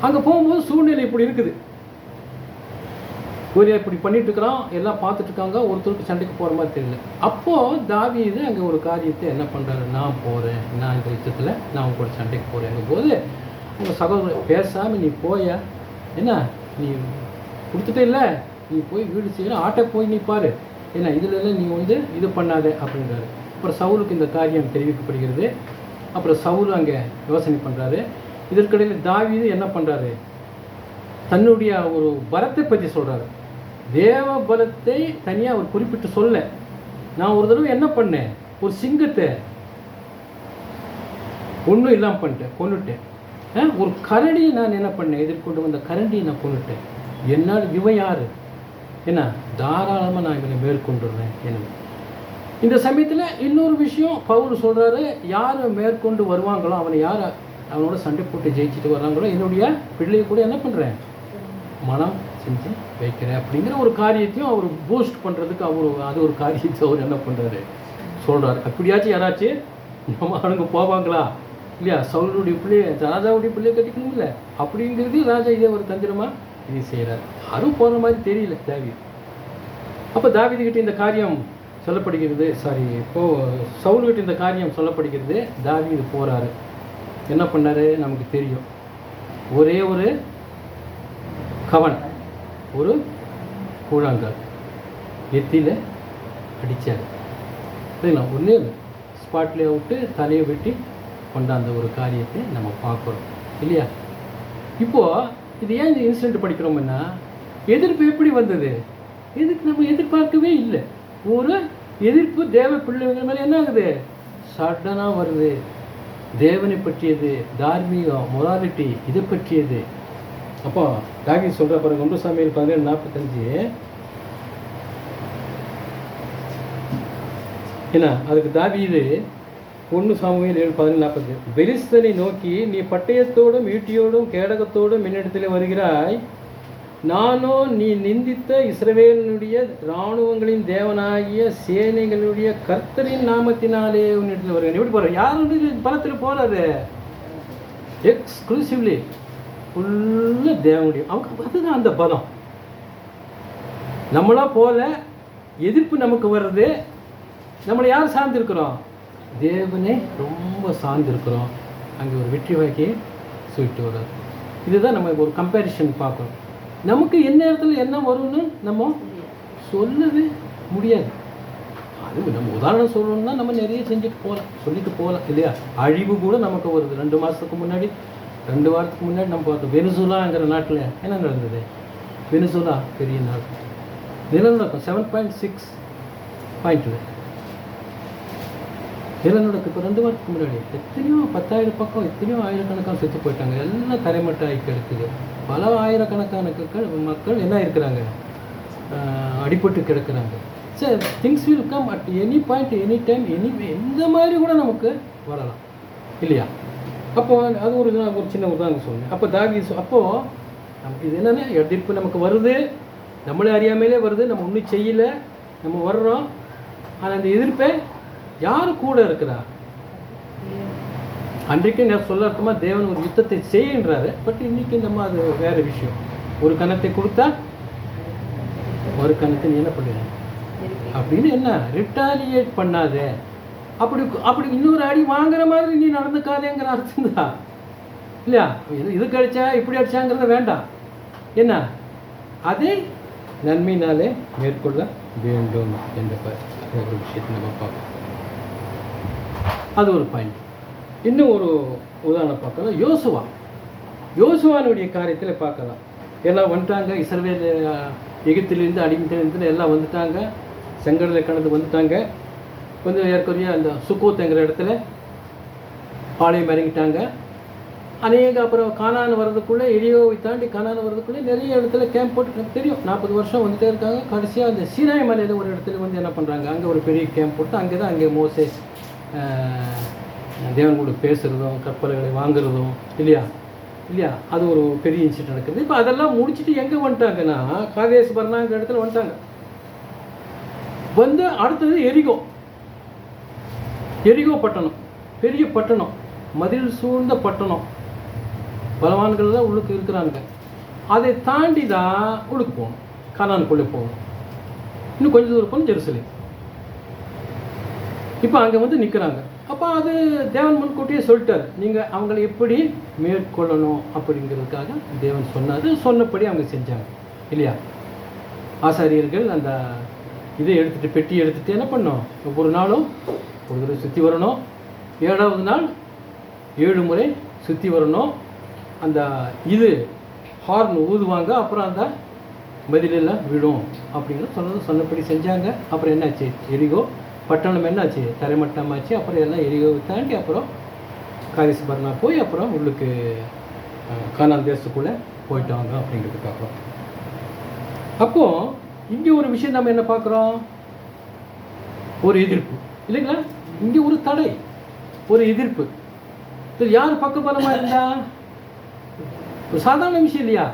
அங்கே போகும்போது சூழ்நிலை இப்படி இருக்குது, கோலியா இப்படி பண்ணிட்டு இருக்கிறான், எல்லாம் பார்த்துட்டு இருக்காங்க, ஒருத்தருக்கு சண்டைக்கு போகிற மாதிரி தெரியல. அப்போது தாவீது அங்கே ஒரு காரியத்தை என்ன பண்ணுறாரு, நான் போகிறேன், நான் இந்த யுத்தத்தில் நான் அவங்க கூட சண்டைக்கு போகிறேங்கும் போது உங்கள் சகோதரர் பேசாமல் நீ போயா, என்ன நீ கொடுத்துட்டே இல்லை, நீ போய் வீடு செய்கிற ஆட்டை போய் நீ பாரு, ஏன்னா இதுலலாம் நீ வந்து இது பண்ணாத அப்படின்றாரு. அப்புறம் சவுலுக்கு இந்த காரியம் தெரிவிக்கப்படுகிறது. அப்புறம் சவுல் அங்கே யோசனை பண்ணுறாரு. இதற்கிடையில் தாவீது என்ன பண்ணுறாரு, தன்னுடைய ஒரு பலத்தை பற்றி சொல்கிறாரு. தேவ பலத்தை தனியாக அவர் குறிப்பிட்டு சொல்ல, நான் ஒரு தடவை என்ன பண்ணேன், ஒரு சிங்கத்தை ஒன்றும் இல்லாமல் பண்ணிட்டேன், கொண்டுட்டேன். ஒரு கரடியை நான் என்ன பண்ணேன், எதிர்கொண்டு வந்த கரண்டியை நான் கொண்டுட்டேன். என்னால் இவன் யார், என்ன தாராளமாக நான் இவனை மேற்கொண்டுடுறேன். என்ன இந்த சமயத்தில் இன்னொரு விஷயம் பவுல் சொல்கிறாரு, யார் மேற்கொண்டு வருவாங்களோ, அவனோட சண்டை போட்டு ஜெயிச்சுட்டு வர்றாங்களோ, என்னுடைய பிள்ளையை கூட என்ன பண்ணுறேன், மனம் செஞ்சு வைக்கிறேன் அப்படிங்கிற ஒரு காரியத்தையும் அவர் பூஸ்ட் பண்ணுறதுக்கு அது ஒரு காரியத்தை அவர் என்ன பண்ணுறாரு சொல்கிறார். அப்படியாச்சும் யாராச்சும் நம்ம ஆளுங்க போவாங்களா இல்லையா, சவுளுடைய பிள்ளைய ராஜாவுடைய பிள்ளையை கட்டிக்கணும் இல்லை அப்படிங்கிறது ராஜா இதே ஒரு தந்திரமாக இது செய்கிறார். யாரும் போகிற மாதிரி தெரியல தாவீது. அப்போ தாவீதுகிட்ட இந்த காரியம் சொல்லப்படுகிறது, சவுல்கிட்ட இந்த காரியம் சொல்லப்படுகிறது. தாவீது போகிறாரு, என்ன பண்ணார் நமக்கு தெரியும். ஒரே ஒரு கவன், ஒரு கூழாங்கால் நெத்தியில் அடித்தார். சரிங்களா, ஒன்றே ஸ்பாட்லேயே விட்டு தலையை வெட்டி கொண்டாந்த ஒரு காரியத்தை நம்ம பார்க்குறோம் இல்லையா. இப்போது இது ஏன் இந்த இன்சிடென்ட் படிக்கிறோம்னா, எதிர்ப்பு எப்படி வந்தது, எதுக்கு நம்ம எதிர்பார்க்கவே இல்லை. ஒரு எதிர்ப்பு தேவ பிள்ளைகள் மேலே என்ன ஆகுது, சடனாக வருது. தேவனை பற்றியது, தார்மீகம், மொராலிட்டி, இதை பற்றியது. அப்போ தாவீது சொல்கிற பாருங்க, 1 சாமுவேல் 17:45 ஏன்னா அதுக்கு தாவீது 1 சாமுவேல் 7:40 பெலிஸ்தனை நோக்கி, நீ பட்டயத்தோடும் ஈட்டியோடும் கேடகத்தோடும் என்னிடத்தில் வருகிறாய், நானோ நீ நிந்தித்த இஸ்ரவேலினுடைய இராணுவங்களின் தேவனாகிய சேனைகளுடைய கர்த்தரின் நாமத்தினாலே உன்னிடத்தில் வருகிறேன். எப்படி போகிறார், யாருடைய பலத்தில் போகிறாரு, எக்ஸ்க்ளூசிவ்லி ஃபுல்லாக தேவனுடைய, அவங்க அதுதான் அந்த பலம். நம்மளா போல எதிர்ப்பு நமக்கு வர்றது, நம்மளை யார் சார்ந்திருக்கிறோம், தேவனே ரொம்ப சார்ந்திருக்கிறோம். அங்கே ஒரு வெற்றி வாக்கி சொல்லிட்டு வர்றாரு. இதுதான் நம்ம ஒரு கம்பேரிஷன் பார்க்கணும். நமக்கு என்ன நேரத்தில் என்ன வரும்னு நம்ம சொல்லவே முடியாது. அது நம்ம உதாரணம் சொல்லணும்னா நம்ம நிறைய செஞ்சுட்டு போகலாம், சொல்லிட்டு போகலாம் இல்லையா. அழிவு கூட நமக்கு வருது. 2 மாதத்துக்கு முன்னாடி 2 வாரத்துக்கு முன்னாடி நம்ம பார்த்தோம், வெனிசுலாங்கிற நாட்டில் என்ன நடந்தது. வெனிசுலா பெரிய நாடு, நிலநடுக்கம் 7.6 பாயிண்டில் நிலநடுக்கம். இப்போ 2 வாரத்துக்கு முன்னாடி எத்தனையோ 10,000 பக்கம் எத்தனையோ ஆயிரக்கணக்கான செத்து போயிட்டாங்க. எல்லாம் தரைமட்டாகி கிடக்குது. பல ஆயிரக்கணக்கான மக்கள் என்ன இருக்கிறாங்க, அடிபட்டு கிடக்கிறாங்க. சரி, things will come at any point, any time, எந்த மாதிரி கூட நமக்கு வரலாம் இல்லையா? அப்போ அது ஒரு சின்ன உதாரணம் சொன்னேன். அப்போ அப்போது இது என்னென்னா, எதிர்ப்பு நமக்கு வருது, நம்மளே அறியாமலே வருது, நம்ம ஒன்றும் செய்யலை, நம்ம வர்றோம். ஆனால் அந்த எதிர்ப்பை யார் கூட இருக்கிறா? அன்றைக்கு நான் சொல்ல அர்த்தமாக தேவன் ஒரு யுத்தத்தை செய்கின்றாரு. பட் இன்றைக்கி நம்ம அது வேறு விஷயம். ஒரு கணத்தை கொடுத்தா ஒரு கணத்தை நீ என்ன பண்ணுற அப்படின்னு என்ன ரிட்டாலியேட் பண்ணாத, அப்படி இன்னொரு அடி வாங்குற மாதிரி நீ நடந்துக்காதேங்கிற அர்த்தம் தான் இல்லையா? இதுக்கு அடித்தா இப்படி அடித்தாங்கிறத வேண்டாம். என்ன அதை நன்மையினாலே மேற்கொள்ள வேண்டும் என்ற ஒரு விஷயத்தை நம்ம பார்க்கணும். அது ஒரு பாயிண்ட். இன்னும் ஒரு உதாரணம் பார்க்கலாம். யோசுவானுடைய காரியத்தில் பார்க்கலாம். எல்லாம் வந்துட்டாங்க, இஸ்ரவேல் எகிப்திலிருந்து அடிமைத்திலிருந்து எல்லாம் வந்துட்டாங்க, செங்கடலை கடந்து வந்துட்டாங்க. கொஞ்சம் ஏற்கனவே அந்த சுக்கோத்துங்கிற இடத்துல பாளையம் இறங்கிட்டாங்க. அப்புறம் கானான் வர்றதுக்குள்ளே, எரியோவை தாண்டி கானான் வர்றதுக்குள்ளே நிறைய இடத்துல கேம்ப் போட்டு, எனக்கு தெரியும் 40 வருஷம் வந்துட்டே இருக்காங்க. கடைசியாக அந்த சீனாய் மலையில் ஒரு இடத்துல வந்து என்ன பண்ணுறாங்க, அங்கே ஒரு பெரிய கேம்ப் போட்டு அங்கே மோசே தேவன் கூட பேசுகிறதும் கப்பல்களை வாங்குறதும் இல்லையா, அது ஒரு பெரிய இன்சிடென்ட் நடக்குது. இப்போ அதெல்லாம் முடிச்சுட்டு எங்கே வந்துட்டாங்கன்னா, காதேஸ் பர்னாங்கிற இடத்துல வந்துட்டாங்க. வந்து அடுத்தது எரிகோ பட்டணம், பெரிய பட்டணம், மதில் சூழ்ந்த பட்டணம், பலவான்கள் தான் உள்ளுக்கு இருக்கிறாங்க. அதை தாண்டி தான் உள்ளுக்கு போகணும், கானானுக்குள்ளே போகணும். இன்னும் கொஞ்சம் தூரம் போகணும் ஜெருசலேம். இப்போ அங்கே வந்து நிற்கிறாங்க. அப்போ அது தேவன் முன்கூட்டியே சொல்லிட்டார், நீங்கள் அவங்களை எப்படி மேற்கொள்ளணும் அப்படிங்கிறதுக்காக தேவன் சொன்னார். சொன்னபடி அவங்க செஞ்சாங்க இல்லையா? ஆசாரியர்கள் அந்த இதை எடுத்துகிட்டு, பெட்டி எடுத்துகிட்டு என்ன பண்ணோம், ஒவ்வொரு நாளும் ஒரு தடவை சுற்றி வரணும். 7வது நாள் 7 முறை சுற்றி வரணும். அந்த இது ஹார்ன் ஊதுவாங்க, அப்புறம் அந்த மதிலெல்லாம் விடும் அப்படிங்கிற சொன்னபடி செஞ்சாங்க. அப்புறம் என்னாச்சு, எரிகோ பட்டணம் என்னாச்சு, தரைமட்டமாச்சு. அப்புறம் எல்லாம் எரிகோவை தாண்டி அப்புறம் காதேஸ் பர்னா போய் அப்புறம் உள்ளுக்கு கானான் தேசத்துக்குள்ளே போயிட்டாங்க அப்படிங்கிறது பார்க்குறோம். அப்போது இங்கே ஒரு விஷயம் நம்ம என்ன பார்க்குறோம், ஒரு எதிர்ப்பு இல்லைங்களா? இங்கே ஒரு தடை, ஒரு எதிர்ப்பு. இது யார் பக்கபலமாக இருந்தா? ஒரு சாதாரண விஷயம் இல்லையா?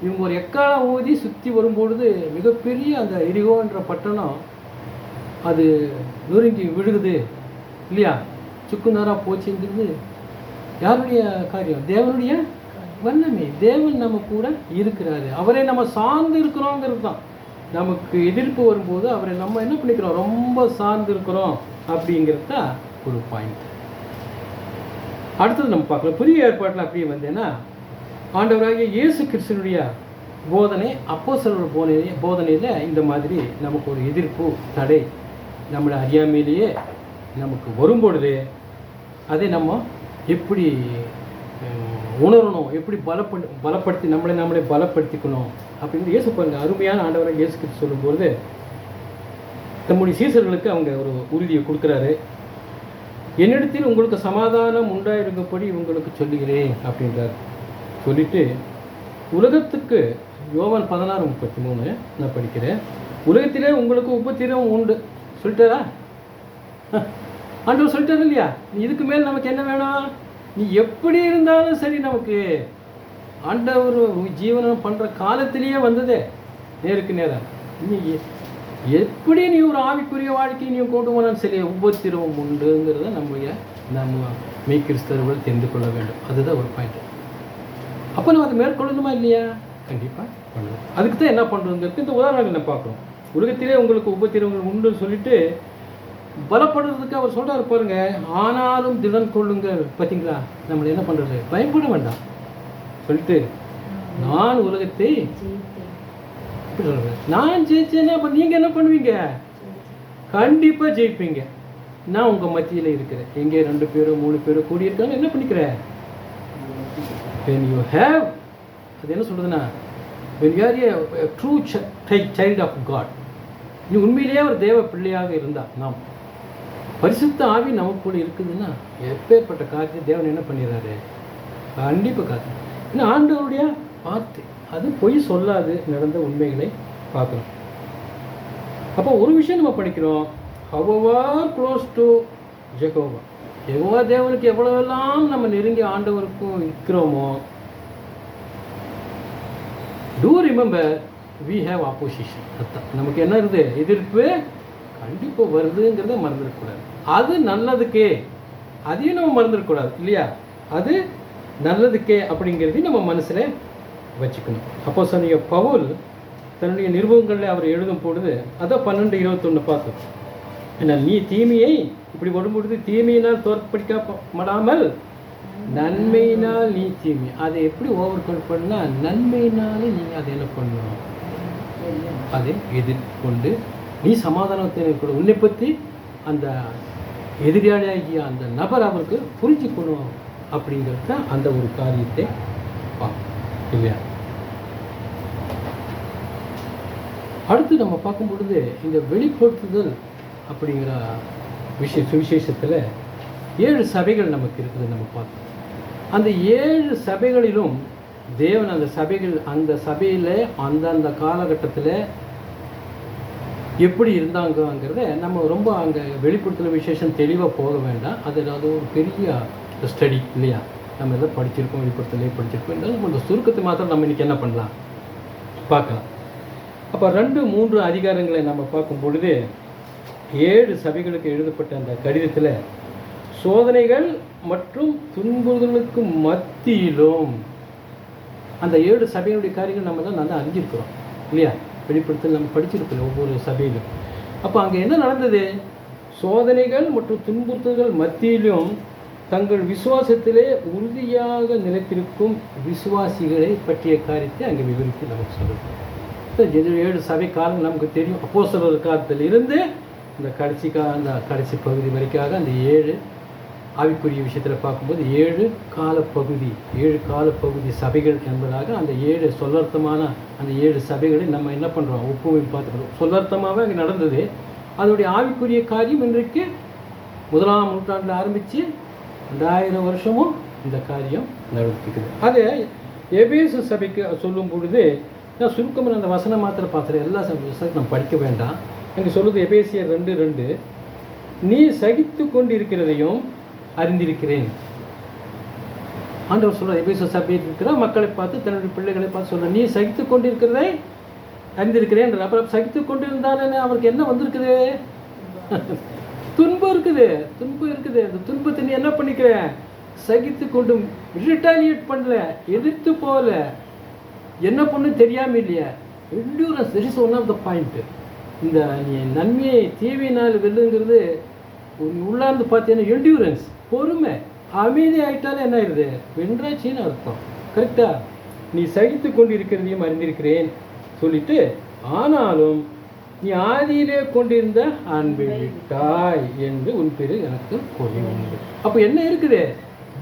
இவங்க ஒரு எக்காலம் ஊதி சுற்றி வரும்பொழுது மிகப்பெரிய அந்த எரிகோன்ற பட்டணம் அது நொறுங்கி விழுகுது இல்லையா? சுக்குநராக போச்சுங்கிறது யாருடைய காரியம்? தேவனுடைய வல்லமை. தேவன் நம்ம கூட இருக்கிறாரு, அவரை நம்ம சார்ந்து இருக்கிறோங்கிறது தான். நமக்கு எதிர்ப்பு வரும்போது அவரை நம்ம என்ன பண்ணிக்கிறோம், ரொம்ப சார்ந்து இருக்கிறோம் அப்படிங்கிறது தான் ஒரு பாயிண்ட். அடுத்தது நம்ம பார்க்கலாம். புதிய ஏற்பாட்டில் அப்படியே வந்தேன்னா, ஆண்டவராகிய இயேசு கிறிஸ்துனுடைய போதனை, அப்போஸ்தலர் போதனையில் இந்த மாதிரி நமக்கு ஒரு எதிர்ப்பு, தடை நம்மளை அறியாமையிலேயே நமக்கு வரும்பொழுது அதை நம்ம எப்படி உணரணும், எப்படி பலப்படுத்தி நம்மளை பலப்படுத்திக்கணும் அப்படின்னு இயேசு பாருங்க அருமையான ஆண்டவராக இயேசு கிறிஸ்து சொல்லும்போது நம்முடைய சீசர்களுக்கு அவங்க ஒரு உறுதியை கொடுக்குறாரு. என்னிடத்தில் உங்களுக்கு சமாதானம் உண்டாயிருக்கும்படி உங்களுக்கு சொல்லுகிறேன் அப்படின்றார். சொல்லிட்டு உலகத்துக்கு யோவான் 16:33 நான் படிக்கிறேன். உலகத்திலே உங்களுக்கு உபத்திரம் உண்டு சொல்லிட்டாரா? ஆண்டவர் சொல்லிட்டாரு இல்லையா? நீ இதுக்கு மேல் நமக்கு என்ன வேணும்? நீ எப்படி இருந்தாலும் சரி, நமக்கு ஆண்டவர் ஜீவனம் பண்ணுற காலத்திலேயே வந்ததே நேருக்கு நேரம். நீ எப்படி நீ ஒரு ஆவிக்குரிய வாழ்க்கையை நீ கொண்டு போனாலும் சரி, உபத்திரவம் உண்டுங்கிறத நம்ம மெய்கிறிஸ்தவர்கள் தெரிந்து கொள்ள வேண்டும். அதுதான் ஒரு பாயிண்ட். அப்போ நம்ம அதை மேற்கொள்ளணுமா இல்லையா? கண்டிப்பாக பண்ணணும். அதுக்கு தான் என்ன பண்ணுறதுங்கிறது இந்த உதாரணங்கள் நம்ம பார்க்குறோம். உலகத்திலே உங்களுக்கு உபத்திரவங்கள் உண்டுன்னு சொல்லிட்டு பலப்படுறதுக்கு அவர் சொல்கிறார் பாருங்க. ஆனாலும் திடன் கொள்ளுங்கள். பார்த்தீங்களா, நம்மளை என்ன பண்ணுறது, பயப்பட வேண்டாம் சொல்லிட்டு, நான் உலகத்தை நான் ஜெயிச்சேன்னா அப்போ நீங்கள் என்ன பண்ணுவீங்க? கண்டிப்பாக ஜெயிப்பீங்க. நான் உங்கள் மத்தியில் இருக்கிறேன். எங்கே 2 பேரோ 3 பேரோ கூடியிருக்காங்க, என்ன பண்ணிக்கிறேன்? when you have, அது என்ன சொல்கிறதுன்னா, when you are a true child of God, நீ உண்மையிலேயே ஒரு தேவ பிள்ளையாக இருந்தால், நாம் பரிசுத்த ஆவி நமக்கு கூட இருக்குதுன்னா எப்பேற்பட்ட காரியத்தை தேவன் என்ன பண்ணிடுறாரு? கண்டிப்பாக காத்து. ஏன்னா ஆண்டவருடைய வார்த்தை அது பொய் சொல்லாது, நடந்த உண்மைகளை பார்க்கணும். அப்போ ஒரு விஷயம் நம்ம படிக்கிறோம், however close to Jehovah, Jehovah தேவனுக்கு எவ்வளவெல்லாம் நம்ம நெருங்கி ஆண்டவருக்கும் இருக்கிறோமோ, to remember we have opposition. அர்த்தம் நமக்கு என்ன இருக்குது, எதிர்ப்பு கண்டிப்பாக வருதுங்கிறத மறந்துடக்கூடாது. அது நல்லதுக்கே, அதையும் நம்ம மறந்துடக்கூடாது இல்லையா? அது நல்லதுக்கே அப்படிங்கிறதையும் நம்ம மனசில் வச்சுக்கணும். அப்போஸ்தலனாகிய பவுல் தன்னுடைய நிருபங்களில் அவர் எழுதும் பொழுது அதான் 12:21 பார்த்தோம். ஏன்னா நீ தீமையை இப்படி வரும்பொழுது தீமையினால் தோற்கடிக்கப்படாமல் நன்மையினால் நீ தீமை, அதை எப்படி ஓவர் கம் பண்ணால் நன்மையினாலே நீங்கள் அதை என்ன பண்ணணும், அதை எதிர்கொண்டு நீ சமாதானத்தை கூட உன்னை பற்றி அந்த எதிராளியாகிய அந்த நபர் அவருக்கு புரிஞ்சுக்கணும் அப்படிங்கிறது தான் அந்த ஒரு காரியத்தை பார்க்கணும் இல்லையா? அடுத்து நம்ம பார்க்கும் பொழுது இந்த வெளிப்படுத்துதல் அப்படிங்கிற சுவிசேஷத்தில் 7 சபைகள் நமக்கு இருக்குது நம்ம பார்த்தோம். அந்த 7 சபைகளிலும் தேவன் அந்த சபையில் அந்தந்த காலகட்டத்தில் எப்படி இருந்தாங்கங்கிறத நம்ம ரொம்ப அங்கே வெளிப்படுத்துகிற விசேஷம் தெளிவாக போக வேண்டாம். அது ஒரு பெரிய ஸ்டடி இல்லையா? நம்ம எல்லாம் படிச்சிருக்கோம், வெளிப்படுத்தலே படிச்சிருக்கோம். இருந்தாலும் கொஞ்சம் சுருக்கத்தை மாத்திரம் நம்ம இன்றைக்கி என்ன பண்ணலாம் பார்க்கலாம். அப்போ 2-3 அதிகாரங்களை நம்ம பார்க்கும் பொழுது 7 சபைகளுக்கு எழுதப்பட்ட அந்த கடிதத்தில் சோதனைகள் மற்றும் துன்புறுதலுக்கு மத்தியிலும் அந்த 7 சபையினுடைய காரியங்கள் நம்ம தான் நல்லா அறிஞ்சிருக்கிறோம் இல்லையா? வெளிப்படுத்தல் நம்ம படிச்சிருக்கோம் ஒவ்வொரு சபையிலும். அப்போ அங்கே என்ன நடந்தது, சோதனைகள் மற்றும் துன்புறுத்தல்கள் மத்தியிலும் தங்கள் விசுவாசத்திலே உறுதியாக நிலைத்திருக்கும் விசுவாசிகளை பற்றிய காரியத்தை அங்கே விவரித்து நமக்கு சொல்லுது. 7 சபை காலம் நமக்கு தெரியும். அப்போஸ்தலர் காலத்தில் இருந்து இந்த கடைசி பகுதி வரைக்காக அந்த 7 ஆவிக்குரிய விஷயத்தில் பார்க்கும்போது 7 காலப்பகுதி சபைகள் என்பதாக அந்த 7 சொல்லர்த்தமான அந்த 7 சபைகளை நம்ம என்ன பண்ணுறோம், ஒப்புமையில் பார்த்துக்கிறோம். சொல்லர்த்தமாகவே அங்கே நடந்தது. அதனுடைய ஆவிக்குரிய காரியம் இன்றைக்கு 1ஆம் நூற்றாண்டில் ஆரம்பித்து 2000 வருஷமும் இந்த காரியம் நடத்திக்குது. அதை எபேசு சபைக்கு சொல்லும் பொழுது நான் சுருக்கமாக அந்த வசனம் மாத்திரம் பார்த்துறேன், எல்லா வசனத்தையும் நம்ம படிக்க வேண்டாம். அங்கே சொல்லுது எபேசியர் 2:2, நீ சகித்து கொண்டு இருக்கிறதையும் அறிந்திருக்கிறேன். ஆண்டவர் சொல்ற எபேசு சபையில் இருக்கிற மக்களை பார்த்து தன்னுடைய பிள்ளைகளை பார்த்து சொல்ற, நீ சகித்து கொண்டு இருக்கிறதை அறிந்திருக்கிறேன். அப்புறம் சகித்து கொண்டு இருந்தானே அவருக்கு என்ன வந்திருக்குது, துன்பம் இருக்குது. அந்த துன்பத்தை நீ என்ன பண்ணிக்கிற, சகித்து கொண்டும் ரிட்டாலியேட் பண்ணல, எதிர்த்து போகல, என்ன பண்ணு தெரியாமல் இல்லையா, endurance. This is one of the point. இந்த நீ நன்மையை தீவினால் வெல்லுங்கிறது உள்ளார்ந்து பார்த்தீங்கன்னா என்டியூரன்ஸ், பொறுமை, அமைதி ஆகிட்டாலும் என்ன ஆயிடுது, வென்றாச்சின்னு அர்த்தம். கரெக்டா? நீ சகித்து கொண்டு இருக்கிறதையும் அறிந்திருக்கிறேன் சொல்லிட்டு, ஆனாலும் நீ ஆதியிலே கொண்டிருந்த அன்பை விட்டாய் என்று உன் பேரு எனக்கு கொடி உண்டு. அப்போ என்ன இருக்குது,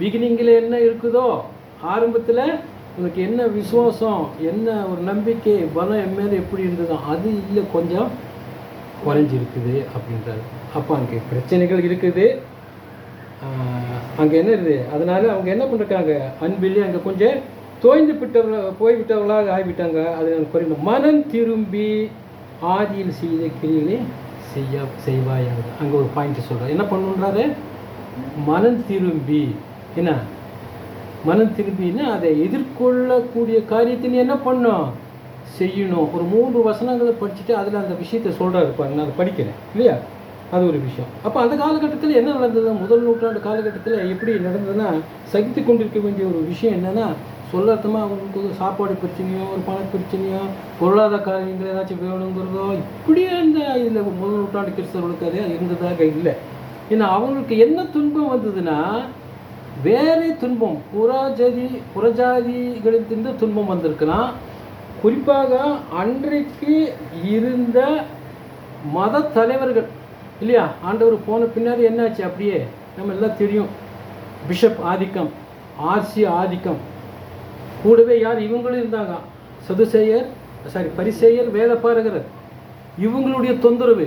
பிகினிங்கில் என்ன இருக்குதோ, ஆரம்பத்தில் உனக்கு என்ன விசுவாசம், என்ன ஒரு நம்பிக்கை, பலம் என் மேலே எப்படி இருந்ததோ அது இல்லை, கொஞ்சம் குறைஞ்சிருக்குது அப்படின்றாரு. அப்போ அங்கே பிரச்சனைகள் இருக்குது, அங்கே என்ன இருக்குது. அதனால் அவங்க என்ன பண்ணுறாங்க, அன்பிலே அங்கே கொஞ்சம் போய்விட்டவர்களாக ஆகிவிட்டாங்க. அது குறைந்த மனம் திரும்பி ஆதியில் செய்த கிரிகளை செய்வாயாக. அங்கே ஒரு பாயிண்ட் சொல்கிறார், என்ன பண்ணுன்றாரு, மனம் திரும்பி. என்ன மனம் திரும்பின்னா அதை எதிர்கொள்ளக்கூடிய காரியத்தை நீ என்ன பண்ணணும், செய்யணும். ஒரு 3 வசனங்களை படிச்சுட்டு அதில் அந்த விஷயத்தை சொல்கிறாரு பாருங்க, நான் அதை படிக்கிறேன் இல்லையா, அது ஒரு விஷயம். அப்போ அந்த காலகட்டத்தில் என்ன நடந்தது, 1 நூற்றாண்டு காலகட்டத்தில் எப்படி நடந்ததுன்னா, சகித்து கொண்டிருக்க வேண்டிய ஒரு விஷயம் என்னென்னா, சொல்லர்த்தமாக அவங்களுக்கு ஒரு சாப்பாடு பிரச்சனையோ, ஒரு பண பிரச்சனையோ, பொருளாதார காரியங்கள் ஏதாச்சும் வேணுங்கிறதோ, இப்படியே அந்த இதில் 1 நூற்றாண்டு கிறிஸ்தவர்களுக்கு அதே இருந்ததாக இல்லை. ஏன்னா அவங்களுக்கு என்ன துன்பம் வந்ததுன்னா, வேறே துன்பம், புறஜாதிகளிலிருந்து துன்பம் வந்திருக்கலாம். குறிப்பாக அன்றைக்கு இருந்த மத தலைவர்கள் இல்லையா, ஆண்டவர் போன பின்னாடி என்னாச்சு, அப்படியே நம்ம எல்லாம் தெரியும், பிஷப் ஆதிக்கம், ஆர்சி ஆதிக்கம், கூடவே யார் இவங்களும் இருந்தாங்க, பரிசேயர், வேதபாரகர், இவங்களுடைய தொந்தரவு,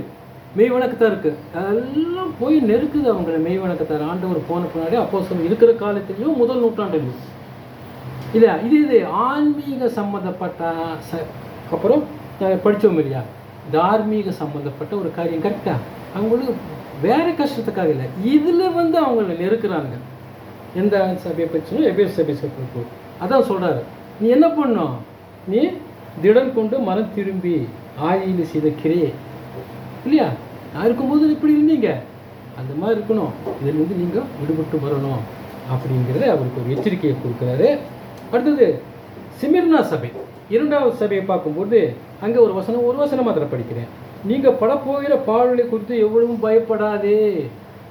மெய்வணக்கத்தாருக்கு எல்லாம் போய் நெருக்குது அவங்களை. மெய்வணக்கத்தார் ஆண்டவர் போன பின்னாடி அப்போஸ்தலர் இருக்கிற காலத்திலையும் 1 நூற்றாண்டிலையும் இல்லையா, இது ஆன்மீக சம்மந்தப்பட்ட அப்புறம் படித்தோம் இல்லையா, தார்மீக சம்மந்தப்பட்ட ஒரு காரியம். கரெக்டாக அவங்களுக்கு வேறு கஷ்டத்துக்காக இல்லை, இதில் வந்து அவங்கள நெருக்கிறாங்க. எந்த சபையை பற்றினும் எபேசு சபை சொல்லிட்டு அதான் சொல்கிறாரு, நீ என்ன பண்ணும், நீ திடன் கொண்டு மனம் திரும்பி ஆதியில் செய்த கிரையே இல்லையா, நான் இருக்கும்போது இப்படி இருந்தீங்க, அந்த மாதிரி இருக்கணும், இதிலிருந்து நீங்கள் விடுபட்டு வரணும் அப்படிங்கிறத அவருக்கு ஒரு எச்சரிக்கையை கொடுக்குறாரு. அடுத்தது சிமிர்னா சபை, இரண்டாவது சபையை பார்க்கும்போது அங்கே ஒரு வசனம் மாத்திரம் படிக்கிறேன். நீங்கள் படப்போகிற பாடுகளை குறித்து எவ்வளவும் பயப்படாதே.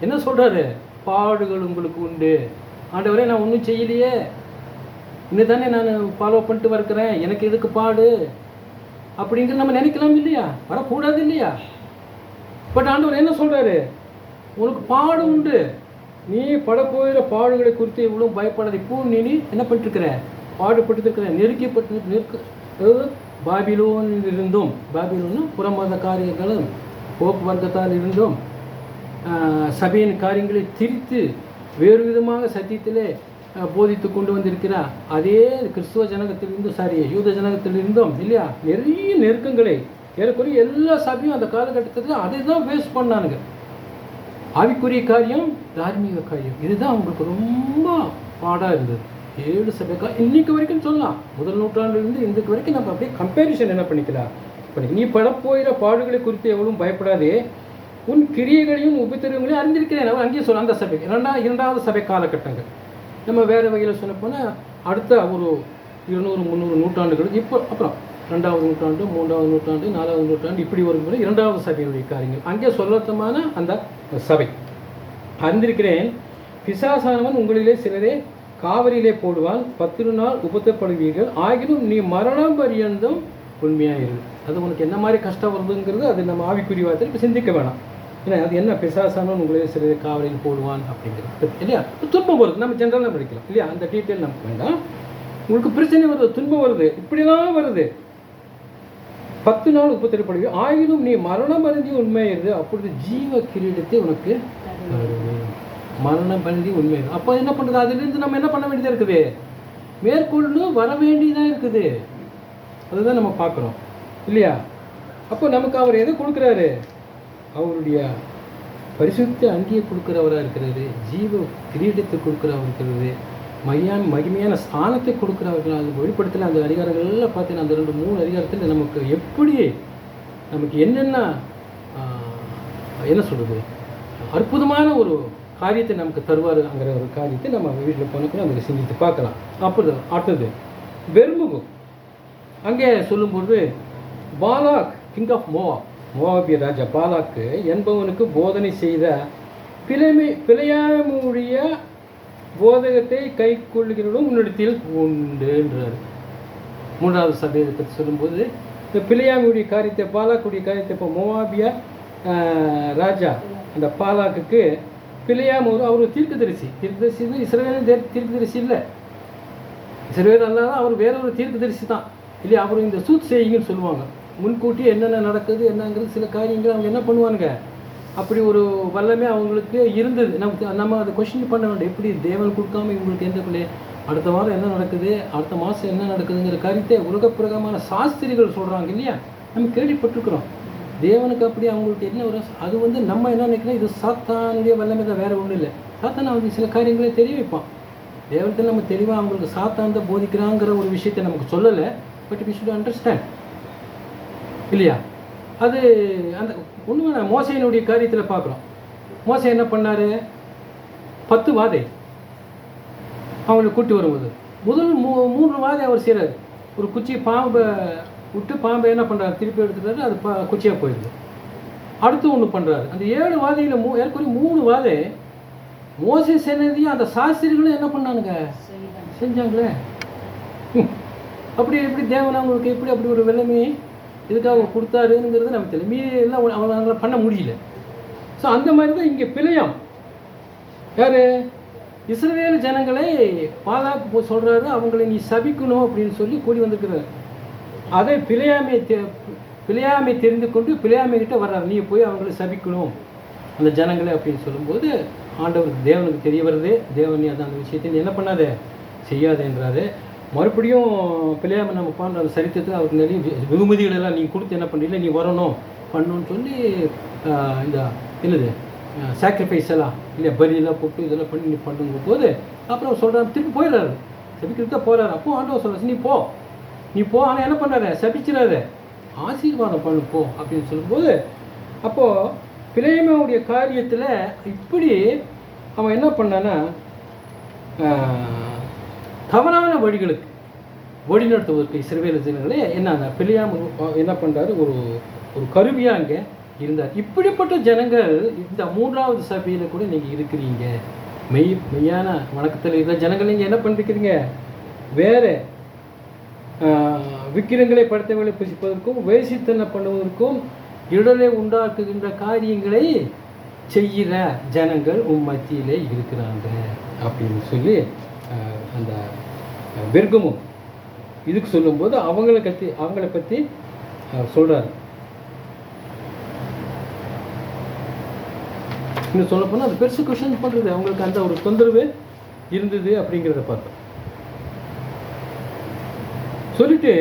என்ன சொல்கிறாரு, பாடுகள் உங்களுக்கு உண்டு, ஆண்டவரே நான் ஒன்றும் செய்யலையே, இன்னும் தானே நான் ஃபாலோ பண்ணிட்டு வரக்கிறேன், எனக்கு எதுக்கு பாடு அப்படிங்கிற நம்ம நினைக்கலாம் இல்லையா, வரக்கூடாது இல்லையா. பட் ஆண்டவர் என்ன சொல்கிறாரு, உனக்கு பாடு உண்டு, நீ படப்போகிற பாடுகளை குறித்து எவ்வளோ பயப்படாது. இப்போ நீ என்ன பண்ணிட்டுருக்கிற, பாடுபட்டுருக்கிற, அதாவது பாபிலோனில் இருந்தும், பாபிலோன்னு புறமத காரியங்களும் போக்கு வர்க்கத்தால் இருந்தும் சபையின் காரியங்களை திரித்து வேறு விதமாக சத்தியத்திலே போதித்து கொண்டு வந்திருக்கிறார். அதே கிறிஸ்துவ ஜனகத்திலிருந்தும் யூத ஜனகத்திலிருந்தும் இல்லையா, நிறைய நெருக்கங்களை ஏறக்குறைய எல்லா சபையும் அந்த காலகட்டத்தில் அதை தான் ஃபேஸ் பண்ணானுங்க. ஆவிக்குரிய காரியம், தார்மீக காரியம், இதுதான் அவங்களுக்கு ரொம்ப பாடாக இருந்தது. 7 சபைக்கா இன்னைக்கு வரைக்கும் சொல்லலாம், முதல் நூற்றாண்டிலிருந்து இன்றைக்கு வரைக்கும் நம்ம அப்படியே கம்பேரிசன் என்ன பண்ணிக்கலாம். நீ படப்போகிற பாடுகளை குறித்து எவ்வளவும் பயப்படாதே, உன் கிரியைகளையும் உபத்திரவங்களையும் அறிந்திருக்கிறேன். அவர் அங்கேயே சொல்ல, அந்த சபை இரண்டாவது சபை காலகட்டங்கள். நம்ம வேறு வகையில் சொல்ல போனால் அடுத்த ஒரு 200-300 நூற்றாண்டுகளுக்கு இப்போ அப்புறம் 2வது நூற்றாண்டு, 3வது நூற்றாண்டு, 4வது நூற்றாண்டு இப்படி வரும்போது இரண்டாவது சபையுடைய காரியங்கள் அங்கே சொல்லத்தமான அந்த சபை. அறிந்திருக்கிறேன், பிசாசானவன் உங்களிலே சிலரே காவலிலே போடுவான், 10 நாள் உபத்தப்படுவீர்கள், ஆகிலும் நீ மரணம் பரியந்தம் உண்மையாக இரு. அது உனக்கு என்ன மாதிரி கஷ்டம் வருதுங்கிறது அது நம்ம ஆவிக்குரிய வார்த்தை இப்போ சிந்திக்க வேணாம். ஏன்னா அது என்ன, பிசாசானவன் உங்களிலே சிலரே காவலில் போடுவான் அப்படிங்கிறது இல்லையா. துன்பம் வருது, நம்ம ஜென்ரலாக படிக்கலாம் இல்லையா, அந்த டீட்டெயில் நமக்கு வேண்டாம். உங்களுக்கு பிரச்சனை வருது, துன்பம் வருது, இப்படிலாம் வருது, 10 நாள் உபத்திரப்படுவீங்க, ஆகிலும் நீ மரணம் அருந்தி உண்மையாயிருது, அப்பொழுது ஜீவ கிரீடத்தை உனக்கு மரணம் அருந்தி உண்மையாயிருது. அப்போ என்ன பண்ணுறது, அதுலேருந்து நம்ம என்ன பண்ண வேண்டியதாக இருக்குது, மேற்கொண்டு வர வேண்டியதாக இருக்குது. அதுதான் நம்ம பார்க்குறோம் இல்லையா. அப்போ நமக்கு அவர் எதை கொடுக்குறாரு, அவருடைய பரிசுத்த அங்கேயே கொடுக்குறவராக இருக்கிறது, ஜீவ கிரீடத்தை கொடுக்குறவர் இருக்கிறது, மகிமையான ஸ்தானத்தை கொடுக்குறவர்கள். அது வெளிப்படுத்தல அந்த அதிகாரங்கள்லாம் பார்த்தீங்கன்னா அந்த 2-3 அதிகாரத்தில் நமக்கு எப்படி நமக்கு என்னென்ன என்ன சொல்கிறது அற்புதமான ஒரு காரியத்தை நமக்கு தருவாருங்கிற ஒரு காரியத்தை நம்ம வீட்டில் போனக்கூட அங்கே சிந்தித்து பார்க்கலாம். அப்படி அடுத்தது பெர்முகம் அங்கே சொல்லும்போது பாலாக் கிங் ஆஃப் மோவாபிய ராஜா பாலாக்கு என்பவனுக்கு போதனை செய்த பிழையாமுடைய போதகத்தை கை கொள்ளுகிறவர்களும் உன்னிடத்தில் உண்டுன்றார். 3வது சபையை பற்றி சொல்லும்போது இந்த பிழையாமுடைய காரியத்தை, பாலாக்குடைய காரியத்தை, இப்போ மோவாபியா ராஜா அந்த பாலாக்குக்கு பிழையாம அவர் ஒரு தீர்க்கதரிசி இஸ்ரவேல் தீர்க்கதரிசி இல்லை, இஸ்ரவேல் அல்லாத அவர் வேற ஒரு தீர்க்கதரிசி தான் இல்லையா. அவர் இந்த சூத் செய்யுங்கன்னு சொல்லுவாங்க, முன்கூட்டியே என்னென்ன நடக்குது என்னங்கிறது சில காரியங்கள் அவங்க என்ன பண்ணுவானுங்க, அப்படி ஒரு வல்லமே அவங்களுக்கு இருந்தது. நம்ம அதை கொஸ்டின் பண்ண வேண்டாம், எப்படி தேவன் கொடுக்காம இவங்களுக்கு எந்த பிள்ளை, அடுத்த வாரம் என்ன நடக்குது, அடுத்த மாதம் என்ன நடக்குதுங்கிற காரியத்தை உலகப்பிரகமான சாஸ்திரிகள் சொல்கிறாங்க இல்லையா, நம்ம கேள்விப்பட்டிருக்கிறோம். தேவனுக்கு அப்படி அவங்களுக்கு என்ன ஒரு அது வந்து நம்ம என்ன நினைக்கிறோம், இது சாத்தானுடைய வல்லமை தான், வேறு ஒன்றும் இல்லை. சாத்தான் அவங்களுக்கு சில காரியங்களை தெரிய வைப்பான். தேவத்தை நம்ம தெளிவாக அவங்களுக்கு சாத்தான் தான் போதிக்கிறாங்கிற ஒரு விஷயத்தை நமக்கு சொல்லலை, பட் வி ஷுட் அண்டர்ஸ்டாண்ட் இல்லையா. அது அந்த ஒன்றுமே நான் மோசையினுடைய காரியத்தில் பார்க்குறோம். மோசை என்ன பண்ணார், 10 வாதை அவங்களை கூட்டி வரும்போது முதல் 3 வாதை அவர் செய்கிறார். ஒரு குச்சி பாம்பை விட்டு பாம்பை என்ன பண்ணுறாரு, திருப்பி எடுத்துட்டாரு, அது குச்சியாக போயிடுது. அடுத்து ஒன்று பண்ணுறாரு. அந்த 7 வாதையில் ஏற்கனவே 3 வாதை மோசை செஞ்சதையும் அந்த சாஸ்திரிகளும் என்ன பண்ணானுங்க, செஞ்சாங்களே. அப்படி எப்படி தேவன் அவங்களுக்கு எப்படி அப்படி ஒரு வெள்ளமையை இதுக்காக அவங்க கொடுத்தாருங்கிறது நமக்கு தெரியல. மீறி எல்லாம் அவங்களால பண்ண முடியல. ஸோ அந்த மாதிரி தான் இங்கே பிழையாம் யார், இஸ்ரவேல் ஜனங்களை பாலாக்கு சொல்கிறாரு, அவங்களை நீ சபிக்கணும் அப்படின்னு சொல்லி கூடி வந்திருக்கிறார். அதை பிழையாமை தெரிந்து கொண்டு பிழையாமைகிட்ட வர்றாரு, நீ போய் அவங்களை சபிக்கணும் அந்த ஜனங்களை அப்படின்னு சொல்லும்போது ஆண்டவருக்கு தேவனுக்கு தெரிய வருது, தேவன் நீ அந்த விஷயத்தை நீ என்ன பண்ணாத செய்யாதுன்றாரு. மறுபடியும் பிள்ளையாம நம்ம பாடுற அந்த சரித்திரத்தில் அவருக்கு நிறைய வெகுமதிகள் எல்லாம் நீங்கள் கொடுத்து என்ன பண்ணுறீங்க, நீ வரணும் பண்ணணும்னு சொல்லி இந்த என்னது சாக்ரிஃபைஸ் எல்லாம் இல்லையா, பலியெல்லாம் போட்டு இதெல்லாம் பண்ணி நீ பண்ணுங்க போது அப்புறம் சொல்கிறாரு, திருப்பி போயிடுறாரு, சபிக்கிறதுக்காக போகிறாரு. அப்போ ஆண்டவர் சொல்கிறார், நீ போ. ஆனால் என்ன பண்ணுறாரு, சபிச்சிடாரு, ஆசீர்வாதம் பண்ணு போ அப்படின்னு சொல்லும்போது, அப்போது பிலேயாமுடைய காரியத்தில் இப்படி அவன் என்ன பண்ணான்னா தவறான வழிகளுக்கு வழிநடத்துவதற்கு இஸ்ரவேல் ஜனங்களே என்ன பிலேயாம் என்ன பண்ணுறாரு, ஒரு கருவியாக அங்கே இருந்தார். இப்படிப்பட்ட ஜனங்கள் இந்த 3வது சபையில் கூட நீங்கள் இருக்கிறீங்க. மெய்யான வணக்கத்தில் இருக்கிற ஜனங்கள் நீங்கள் என்ன பண்ணிருக்கிறீங்க, வேறு விக்கிரங்களை படுத்தவர்களை புசிப்பதற்கும் வேசித்தனம் பண்ணுவதற்கும் இடரை உண்டாக்குகின்ற காரியங்களை செய்கிற ஜனங்கள் மத்தியிலே இருக்கிறாங்க அப்படின்னு சொல்லி அந்த பெர்கமும் இதுக்கு சொல்லும்போது அவங்கள பற்றி சொல்கிறார். இன்னும் சொல்ல போனால் அது பெர்சிக்யூஷன் பண்ணுறது அவங்களுக்கு அந்த ஒரு தொந்தரவு இருந்தது அப்படிங்கிறத பார்த்தோம். சொல்லிட்டு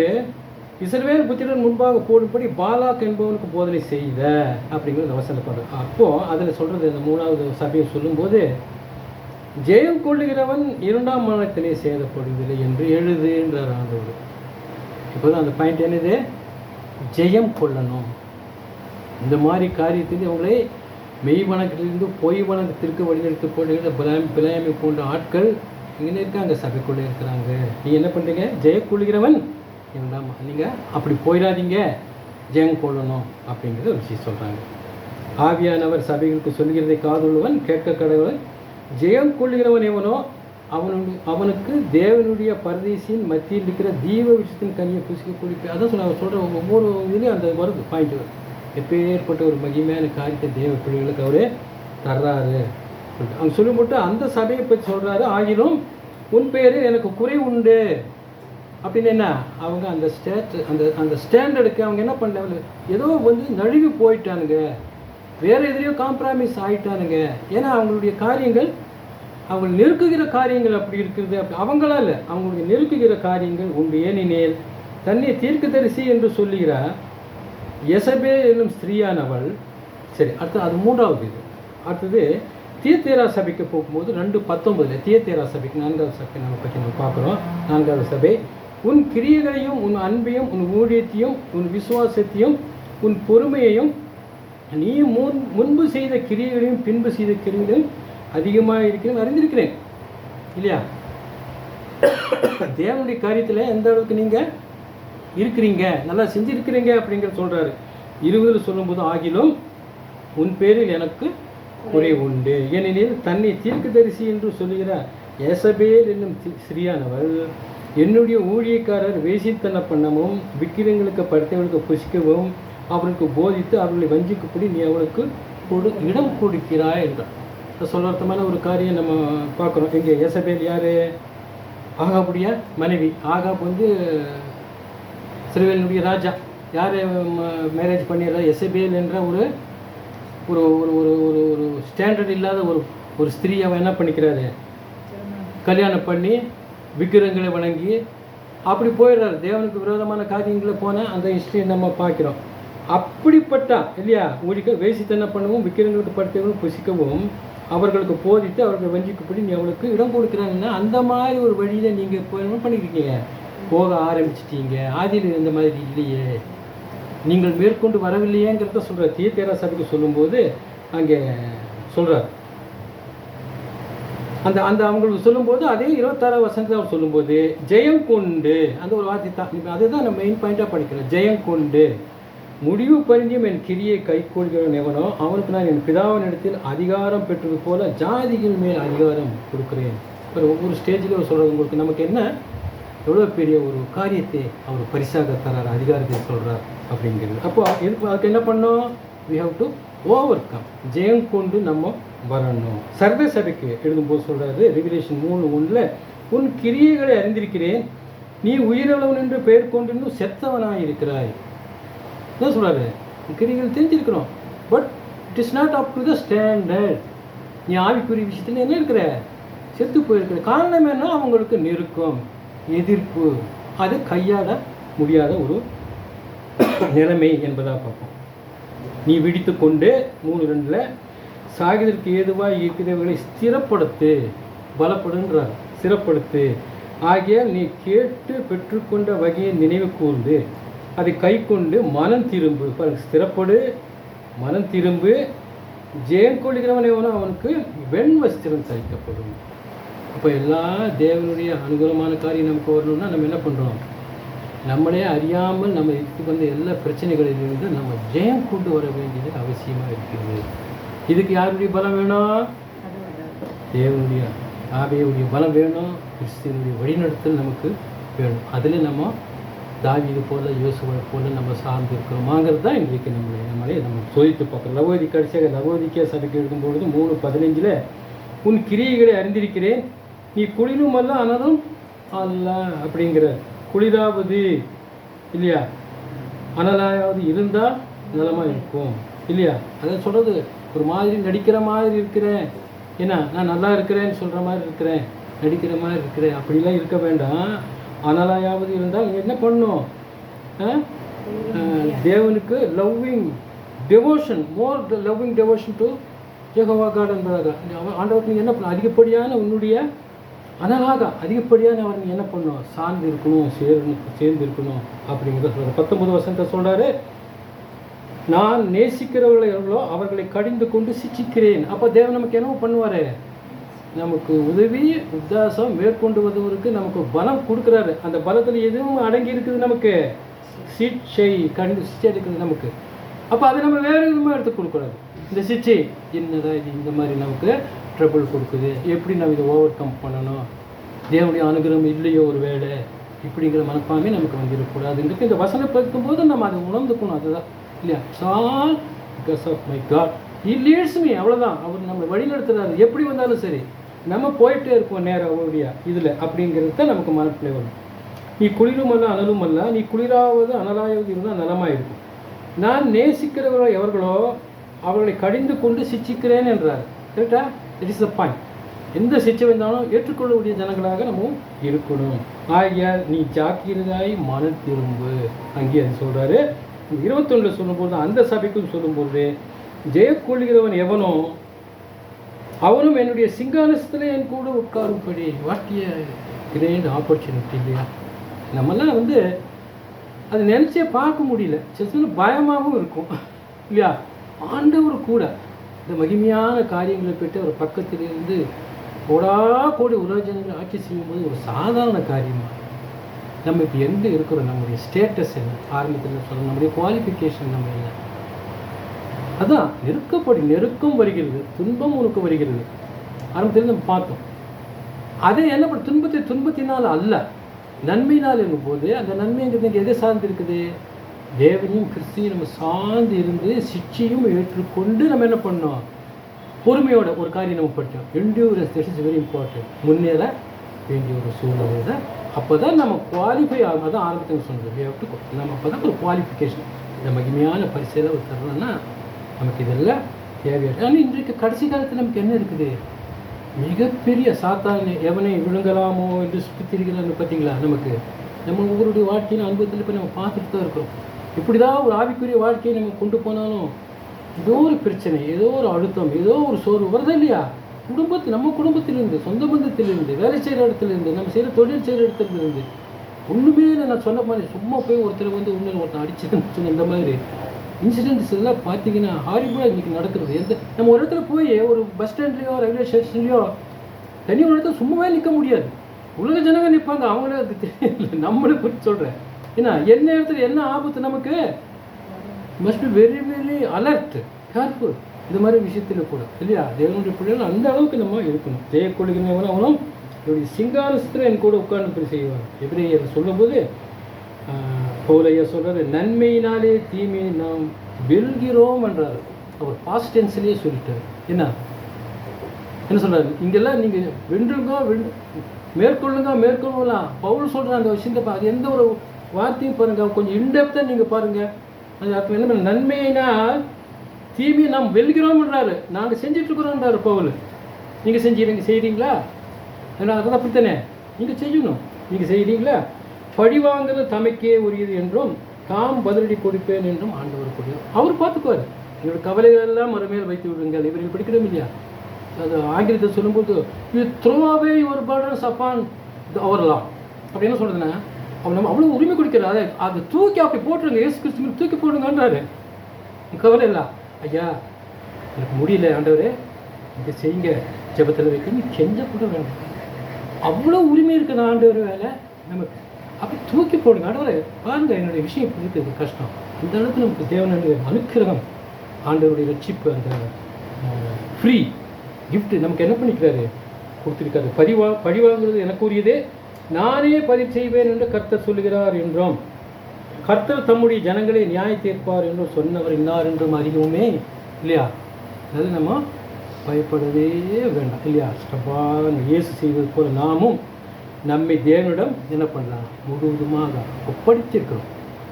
இஸ்ரவேல் புத்திரன் முன்பாக போடும்படி பாலாக் என்பவனுக்கு போதனை செய்த அப்படிங்கிறது வசனப்படுறது. அப்போது அதில் சொல்கிறது இந்த 3வது சபையை சொல்லும்போது, ஜெயம் கொள்ளுகிறவன் 2ஆம் மரணத்திலே சேதப்படுவதில்லை என்று எழுதுன்றார் ஆண்டவர். இப்போதான் அந்த பாயிண்ட் என்னது, ஜெயம் கொள்ளணும். இந்த மாதிரி காரியத்தில் அவங்களை மெய் வணக்கத்திலிருந்து பொய் வணக்கத்திற்கு வழிநடத்தி போடுகிற பிலேயாமை போன்ற ஆட்கள் இங்கே இருக்காங்க, சபைக்குள்ளே இருக்கிறாங்க. நீங்கள் என்ன பண்ணுறீங்க, ஜெயம் கொள்ளுகிறவன் 2ஆம், நீங்கள் அப்படி போயிடாதீங்க, ஜெயம் கொள்ளணும் அப்படிங்கிற ஒரு விஷயம் சொல்கிறாங்க. ஆவியானவர் சபைகளுக்கு சொல்கிறதை காதுள்ளவன் கேட்க கடவுள். ஜெயம் கொள்ளுகிறவன் எவனோ அவனுக்கு தேவனுடைய பரதேசியின் மத்தியில் இருக்கிற தீப விஷயத்தின் கனியை புசிக்க குடிக்க. அதான் சொல்கிற ஒவ்வொரு இதுலேயும் அந்த வருது பாயிண்ட் வருது. எப்பேற்பட்ட ஒரு மகிமையான காரியத்தை தேவ பிள்ளைகளுக்கு அவரே தர்றாரு சொல்லிட்டு அவங்க சொல்லும்போது அந்த சபையை பற்றி சொல்கிறாரு. ஆகிலும் உன் பேரில் எனக்கு குறை உண்டு அப்படின்னு என்ன, அவங்க அந்த ஸ்டாண்டர்டுக்கு அவங்க என்ன பண்ணாங்க, ஏதோ நழுவி போயிட்டானுங்க, வேறு எதிரையோ காம்ப்ரமைஸ் ஆகிட்டானுங்க. ஏன்னா அவங்களுடைய காரியங்கள் அவங்க நெருக்குகிற காரியங்கள் அப்படி இருக்கிறது. அப்படி அவங்களால அவங்களுடைய நெருக்குகிற காரியங்கள் உண்டு. ஏனெனில் தன்னை தீர்க்கதரிசி என்று சொல்லுகிறார் எசபேல் என்னும் ஸ்திரீயானவள். சரி, அடுத்து அது 3வது இது. அடுத்தது தியத்தீரா சபைக்கு போகும்போது 2:19 தியத்தீரா சபைக்கு 4வது சபை நம்ம பற்றி நம்ம பார்க்குறோம். 4வது சபை, உன் கிரியைகளையும் உன் அன்பையும் உன் ஊழியத்தையும் உன் விசுவாசத்தையும் உன் பொறுமையையும் நீ முன்பு செய்த கிரியைகளையும் பின்பு செய்த கிரியைகளையும் அதிகமாக இருக்கிறேன் அறிந்திருக்கிறேன். இல்லையா, தேவனுடைய காரியத்தில் எந்த அளவுக்கு நீங்கள் இருக்கிறீங்க, நல்லா செஞ்சுருக்கிறீங்க அப்படிங்கிறத சொல்கிறாரு. 20 சொல்லும்போது, ஆகிலும் உன் பேரில் எனக்கு குறை உண்டு. ஏனெனில் தன்னை தீர்க்கதரிசி என்று சொல்லுகிற எசபேல் என்னும் ஸ்திரீயானவள் என்னுடைய ஊழியக்காரர் வேசித்தன பண்ணவும் விக்கிரங்களுக்கு படுத்தவர்களுக்கு புசிக்கவும் அவர்களுக்கு போதித்து அவர்களை வஞ்சிக்கும்படி நீ அவளுக்கு இடம் கொடுக்கிறாய் என்றார். சொல்லர்த்தமான ஒரு காரியம் நம்ம பார்க்குறோம். இங்கே எசபேல் யார், ஆகாபுடைய மனைவி. ஆகாப் இஸ்ரவேலுடைய ராஜா. யார் மேரேஜ் பண்ணிடுறா, எசபேல் என்ற ஒரு ஒரு ஒரு ஒரு ஒரு ஸ்டாண்டர்ட் இல்லாத ஒரு ஸ்திரீ அவன் என்ன பண்ணிக்கிறாரு, கல்யாணம் பண்ணி விக்கிரங்களை வணங்கி அப்படி போயிடுறாரு. தேவனுக்கு விரோதமான காரியங்களை போனால் அந்த ஹிஸ்ட்ரியை நம்ம பார்க்குறோம். அப்படிப்பட்ட இல்லையா ஊழிக்க வேசித்தனம் பண்ணவும் விக்கிரங்களுக்கு படுத்தவும் புசிக்கவும் அவர்களுக்கு போதித்து அவர்கள் வஞ்சிக்கப்படி நீ அவளுக்கு இடம் கொடுக்குறாங்கன்னா அந்த மாதிரி ஒரு வழியில் நீங்கள் இப்போ என்ன பண்ணியிருக்கீங்க, போக ஆரம்பிச்சிட்டீங்க. ஆதியில் இந்த மாதிரி இல்லையே, நீங்கள் மேற்கொண்டு வரவில்லையேங்கிறத சொல்கிறார். தியத்தீரா சபைக்கு சொல்லும்போது அங்கே சொல்கிறார். அந்த அவங்களுக்கு சொல்லும்போது அதே 26 வசனத்தில் அவர் சொல்லும்போது ஜெயம் கொண்டு அந்த ஒரு வார்த்தை தான், அதுதான் நம்ம மெயின் பாயிண்ட்டாக படிக்கிறோம். ஜெயம் கொண்டு முடிவு பரிஞ்சும் என் கிரியை கைக்கொள்கிறவன் எவனோ அவனுக்கு நான் என் பிதாவின் இடத்தில் அதிகாரம் பெற்றது போல ஜாதிகள் மேல் அதிகாரம் கொடுக்குறேன். ஒவ்வொரு ஸ்டேஜில் அவர் சொல்கிறது உங்களுக்கு நமக்கு என்ன எவ்வளோ பெரிய ஒரு காரியத்தை அவர் பரிசாக தரார், அதிகாரத்தை சொல்கிறார் அப்படிங்கிறது. அப்போ அதுக்கு என்ன பண்ணோம், we have to overcome, ஜெயம் கொண்டு நம்ம வரணும். சர்வ சபைக்கு எழுதும்போது சொல்கிறாரு ரெவலேஷன் 3:1 உன் கிரியைகளை அறிந்திருக்கிறேன், நீ உயிரளவன் என்று பெயர் கொண்டு இன்னும் செத்தவனாக இருக்கிறாய். என்ன சொல்கிறாரு, கிரியைகள் தெரிஞ்சிருக்கிறோம், but it is not up to the standard. நீ ஆவிக்குரிய விஷயத்தில் என்ன இருக்கிற, செத்து போயிருக்கிற. காரணம் என்ன, அவங்களுக்கு நெருக்கம். எதிர்ப்பு, அது கையாள முடியாத ஒரு நிலைமை என்பதாக பார்ப்போம். நீ விழித்து கொண்டு 3:2 சாகிறதற்கு ஏதுவாக இருக்கிறவர்களை ஸ்திரப்படுத்து, பலப்படுன்றார், ஸ்திரப்படுத்து. ஆகியால் நீ கேட்டு பெற்றுக்கொண்ட வகையை நினைவு கூர்ந்து அதை கை கொண்டு மனம் திரும்பு. பாருங்க, ஸ்திரப்படு, மனம் திரும்பு. ஜெயம் கொள்கிறவன் எவனோ அவனுக்கு வெண்வஸ்திரம் தரிக்கப்படும். அப்போ எல்லா தேவனுடைய அனுகூலமான காரியம் நமக்கு வரணும்னா நம்ம என்ன பண்ணுறோம்? நம்மளே அறியாமல் நம்ம இதுக்கு வந்த எல்லா பிரச்சனைகளிலிருந்து நம்ம ஜெயம் கொண்டு வர வேண்டியது அவசியமாக இருக்கிறது. இதுக்கு யாருடைய பலம் வேணும்? தேவனுடைய ஆவியுடைய பலம் வேணும். கிறிஸ்துவனுடைய வழிநடத்தல் நமக்கு வேணும். அதில் நம்ம தாவீது போல, யோசுவை போல நம்ம சார்ந்து இருக்கிறோமாங்கிறது தான் இன்றைக்கு நம்மளே நம்ம சோதித்து பார்க்குறோம். லவோதி கடைசியாக லவோதிக்கே சபைக்கு எழுதும்பொழுது 3:15 உன் கிரியைகளை அறிந்திருக்கிறேன், நீ குளிரும் அல்ல ஆனாலும் அல்ல அப்படிங்கிற. குளிராவது இல்லையா, அனலாவது இருந்தால் நலமாக இருக்கும் இல்லையா? அதை சொல்கிறது ஒரு மாதிரி நடிக்கிற மாதிரி இருக்கிறேன், ஏன்னா நான் நல்லா இருக்கிறேன்னு சொல்கிற மாதிரி இருக்கிறேன், நடிக்கிற மாதிரி இருக்கிறேன், அப்படிலாம் இருக்க வேண்டாம். அனலாயாவது இருந்தால் நீங்கள் என்ன பண்ணணும்? தேவனுக்கு loving devotion, more loving devotion to Jehovah God என்பதாக ஆண்டவருக்கு நீங்கள் என்ன பண்ணணும்? அதிகப்படியான உன்னுடைய அனலாக அதிகப்படியான அவர் நீங்கள் என்ன பண்ணணும்? சார்ந்து இருக்கணும், சேர்ந்து இருக்கணும் அப்படிங்கிறத சொல்கிறார். 19 சொல்கிறாரு, நான் நேசிக்கிறவர்களை எவ்வளோ அவர்களை கடிந்து கொண்டு சிச்சிக்கிறேன். அப்போ தேவன் நமக்கு என்ன பண்ணுவார்? நமக்கு உதவி உத்தாசம் மேற்கொண்டு வருவதற்கு நமக்கு பலம் கொடுக்குறாரு. அந்த பலத்தில் எதுவும் அடங்கி இருக்குது, நமக்கு சிச்சை கடிந்து சிச்சை இருக்குது நமக்கு. அப்போ அதை நம்ம வேறு விதமாக எடுத்து கொடுக்கூடாது. இந்த சிச்சை என்னதான் இது இந்த மாதிரி நமக்கு ட்ரபிள் கொடுக்குது, எப்படி நம்ம இதை ஓவர் கம் பண்ணணும், தேவனுடைய அனுகிரகம் இல்லையோ ஒரு வேலை, இப்படிங்கிற மனப்பான்மை நமக்கு வந்துடக்கூடாதுங்கிறது இந்த வசனம் பார்க்கும்போது நம்ம அதை உணர்ந்துக்கணும். அதுதான் இல்லையா? All because of my God he leads me. அவ்வளோதான், அவர் நம்ம வழி நடத்துகிறாரு. எப்படி வந்தாலும் சரி நம்ம போயிட்டே இருப்போம் நேரம் அவருடைய இதில் அப்படிங்கிறது தான் நமக்கு மனப்பிள்ளை வரும். நீ குளிரும் அல்ல அனலும் அல்ல, நீ குளிராவது அனலாவது இருந்தால் நலமாக இருக்கும். நான் நேசிக்கிறவர்களோ எவர்களோ அவர்களை கடிந்து கொண்டு சிச்சிக்கிறேன் என்றார். கரெக்டா? It is the point. எந்த சிச்சை வந்தாலும் ஏற்றுக்கொள்ளக்கூடிய ஜனங்களாக நம்ம இருக்கணும். ஆகியால் நீ ஜாக்கிரதாய் மனம் திரும்பு. அங்கே அது சொல்கிறாரு. 21 சொல்லும்போது அந்த சபைக்கும் சொல்லும்போது, ஜெயக்கொள்கிறவன் எவனோ அவனும் என்னுடைய சிங்காசனத்தில் என் கூட உட்காரும்படி. வாட்டிய கிரேட் ஆப்பர்ச்சுனிட்டி இல்லையா? நம்மெல்லாம் அது நினச்சே பார்க்க முடியல. சில பயமாகவும் இருக்கும் இல்லையா? ஆண்டவர் கூட இந்த மகிமையான காரியங்களை பெற்று ஒரு பக்கத்திலிருந்து கோடி உலக ஜனங்களை ஆட்சி செய்யும்போது ஒரு சாதாரண காரியமாக நம்ம இப்போ எங்கே இருக்கிறோம், நம்முடைய ஸ்டேட்டஸ் என்ன, ஆரம்பத்தில் சொல்ல நம்முடைய குவாலிஃபிகேஷன் நம்ம என்ன, அதான் நெருக்கம் வருகிறது, துன்பம் உனக்கு வருகிறது. ஆரம்பத்தில் நம்ம பார்த்தோம். அதை என்ன பண்ண துன்பத்தினால் அல்ல, நன்மையினால் இருக்கும்போது அந்த நன்மைங்கிறது எதை சார்ந்து இருக்குது? தேவனையும் கிறிஸ்தையும் நம்ம சார்ந்து இருந்து சிச்சையும் ஏற்றுக்கொண்டு நம்ம என்ன பண்ணோம்? பொறுமையோட ஒரு காரியம் நம்ம படித்தோம். Endurance, that is very important. முன்னேற வேண்டிய ஒரு சூழ்நிலை தான். அப்போ தான் நம்ம குவாலிஃபை ஆகும். அதான் ஆரம்பத்தில் சொன்னது. நம்ம அப்போ தான் ஒரு குவாலிஃபிகேஷன், இந்த மகிமையான பரிசையில் ஒரு தரணும்னா நமக்கு இதெல்லாம் தேவையான. ஆனால் இன்றைக்கு கடைசி காலத்தில் நமக்கு என்ன இருக்குது? மிகப்பெரிய சாத்தான எவனை விழுங்கலாமோ என்று சுற்றிருக்கிறான்னு பார்த்தீங்களா? நம்ம ஒவ்வொருடைய வாழ்க்கையின் அனுபவத்தில் இப்போ நம்ம பார்த்துட்டு தான் இருக்கிறோம். இப்படி தான் ஒரு ஆவிக்குரிய வாழ்க்கையை நம்ம கொண்டு போனாலும் ஏதோ ஒரு பிரச்சனை, ஏதோ ஒரு அழுத்தம், ஏதோ ஒரு சோர்வு வருது இல்லையா? நம்ம குடும்பத்திலிருந்து, சொந்த பந்தத்திலிருந்து, வேலை செய்கிற இடத்துலேருந்து, நம்ம செய்கிற தொழில் செய்கிற இடத்துலேருந்து ஒன்றுமே இல்லை. நான் சொன்ன மாதிரி சும்மா போய் ஒருத்தர் ஒருத்தன் அடிச்சுன்னு இந்த மாதிரி இன்சிடென்ட்ஸ் எல்லாம் பார்த்தீங்கன்னா ஹாரிபுளாக இன்றைக்கி நடக்கிறது. நம்ம ஒரு இடத்துல போய் ஒரு பஸ் ஸ்டாண்ட்லேயோ ரயில்வே ஸ்டேஷன்லேயோ தனி ஒரு இடத்துல சும்மாவே நிற்க முடியாது. உலக ஜனங்க நிற்பாங்க, அவங்களே அதுக்கு தெரியல. நம்மளே குறித்து சொல்கிறேன். ஏன்னா என்ன இடத்துல என்ன ஆபத்து நமக்கு? Must be very very alert, careful இந்த மாதிரி விஷயத்தில் கூட இல்லையா? தேவனுடைய பிள்ளைகள் அந்த அளவுக்கு நம்ம இருக்கணும். ஜெயக்கொள்கிறவனும் அவனும் என்னுடைய சிங்காசனத்தில் என் கூட உட்கார்ந்து செய்வாங்க. எபிரேயர் சொல்லும்போது பவுலையா சொல்கிறாரு, நன்மையினாலே தீமையை நாம் வெல்கிறோம் என்றார். அவர் பாஸ்ட் டென்ஸ்லேயே சொல்லிட்டார். என்ன சொல்கிறாரு? இங்கெல்லாம் நீங்கள் மேற்கொள்ளலாம் பவுல் சொல்கிற அந்த விஷயத்தை அது எந்த ஒரு வார்த்தையும் பாருங்கள், கொஞ்சம் இன்டெப்த்தாக நீங்கள் பாருங்கள். அது அப்போ என்ன பண்ண, நன்மையினால் தீமையை நாம் வெல்கிறோம்ன்றாரு. நாங்கள் செஞ்சிட்ருக்குறோன்றாரு பவுல். நீங்கள் செய்கிறீங்களா? அதனால் அதான் அப்படித்தானே நீங்கள் செய்யணும். நீங்கள் செய்கிறீங்களா? பழிவாங்கிறது தமக்கே உரியது என்றும் தாம் பதிலடி கொடுப்பேன் என்றும் ஆண்டவர் கூடிய அவர் பார்த்துக்குவார். என்னோட கவலைகள் எல்லாம் மறுமையில் வைத்து விடுங்கள். இவர்கள் படிக்கிறோம் இல்லையா? அது ஆங்கிலத்தை சொல்லும்போது you throw away your burdens upon our Lord. அப்படி என்ன சொல்கிறதுன்னா, அவன் நம்ம அவ்வளோ உரிமை கொடுக்கிறாரு, அதை தூக்கி அப்படி போட்டுருங்க, இயேசு கிறிஸ்து தூக்கி போடுங்கன்றாரு. கவலை இல்லை, ஐயா எனக்கு முடியல ஆண்டவரே இதை செய்யுங்க, ஜெபத்தில் வைக்கணும், கெஞ்ச கூட வேண்டாம். அவ்வளோ உரிமை இருக்குது ஆண்டவர் வேலை நமக்கு. அப்படி தூக்கி போடுங்க ஆண்டவரே, பாருங்க என்னுடைய விஷயம் இப்படி இருக்குது, கஷ்டம். அந்த அளவுக்கு நமக்கு தேவனுடைய அனுக்கிரகம், ஆண்டவருடைய ரட்சிப்பு, அந்த ஃப்ரீ கிஃப்ட்டு நமக்கு என்ன பண்ணிக்கிறாரு, கொடுத்துருக்காரு. பழிவாங்கிறது எனக்கு உரியதே, நானே பதிவு செய்வேன் என்று கர்த்தர் சொல்லுகிறார் என்றும், கர்த்தர் தம்முடைய ஜனங்களை நியாய தீர்ப்பார் என்றும் சொன்னவர் இன்னார் என்றும் அறிவோமே இல்லையா? அதாவது நம்ம பயப்படவே வேண்டாம் இல்லையா? ஸ்டப்பாக இயேசு செய்வது போல நாமும் நம்மை தேவனிடம் என்ன பண்ணலாம், முழுவதுமாக ஒப்படைச்சிருக்கிறோம்.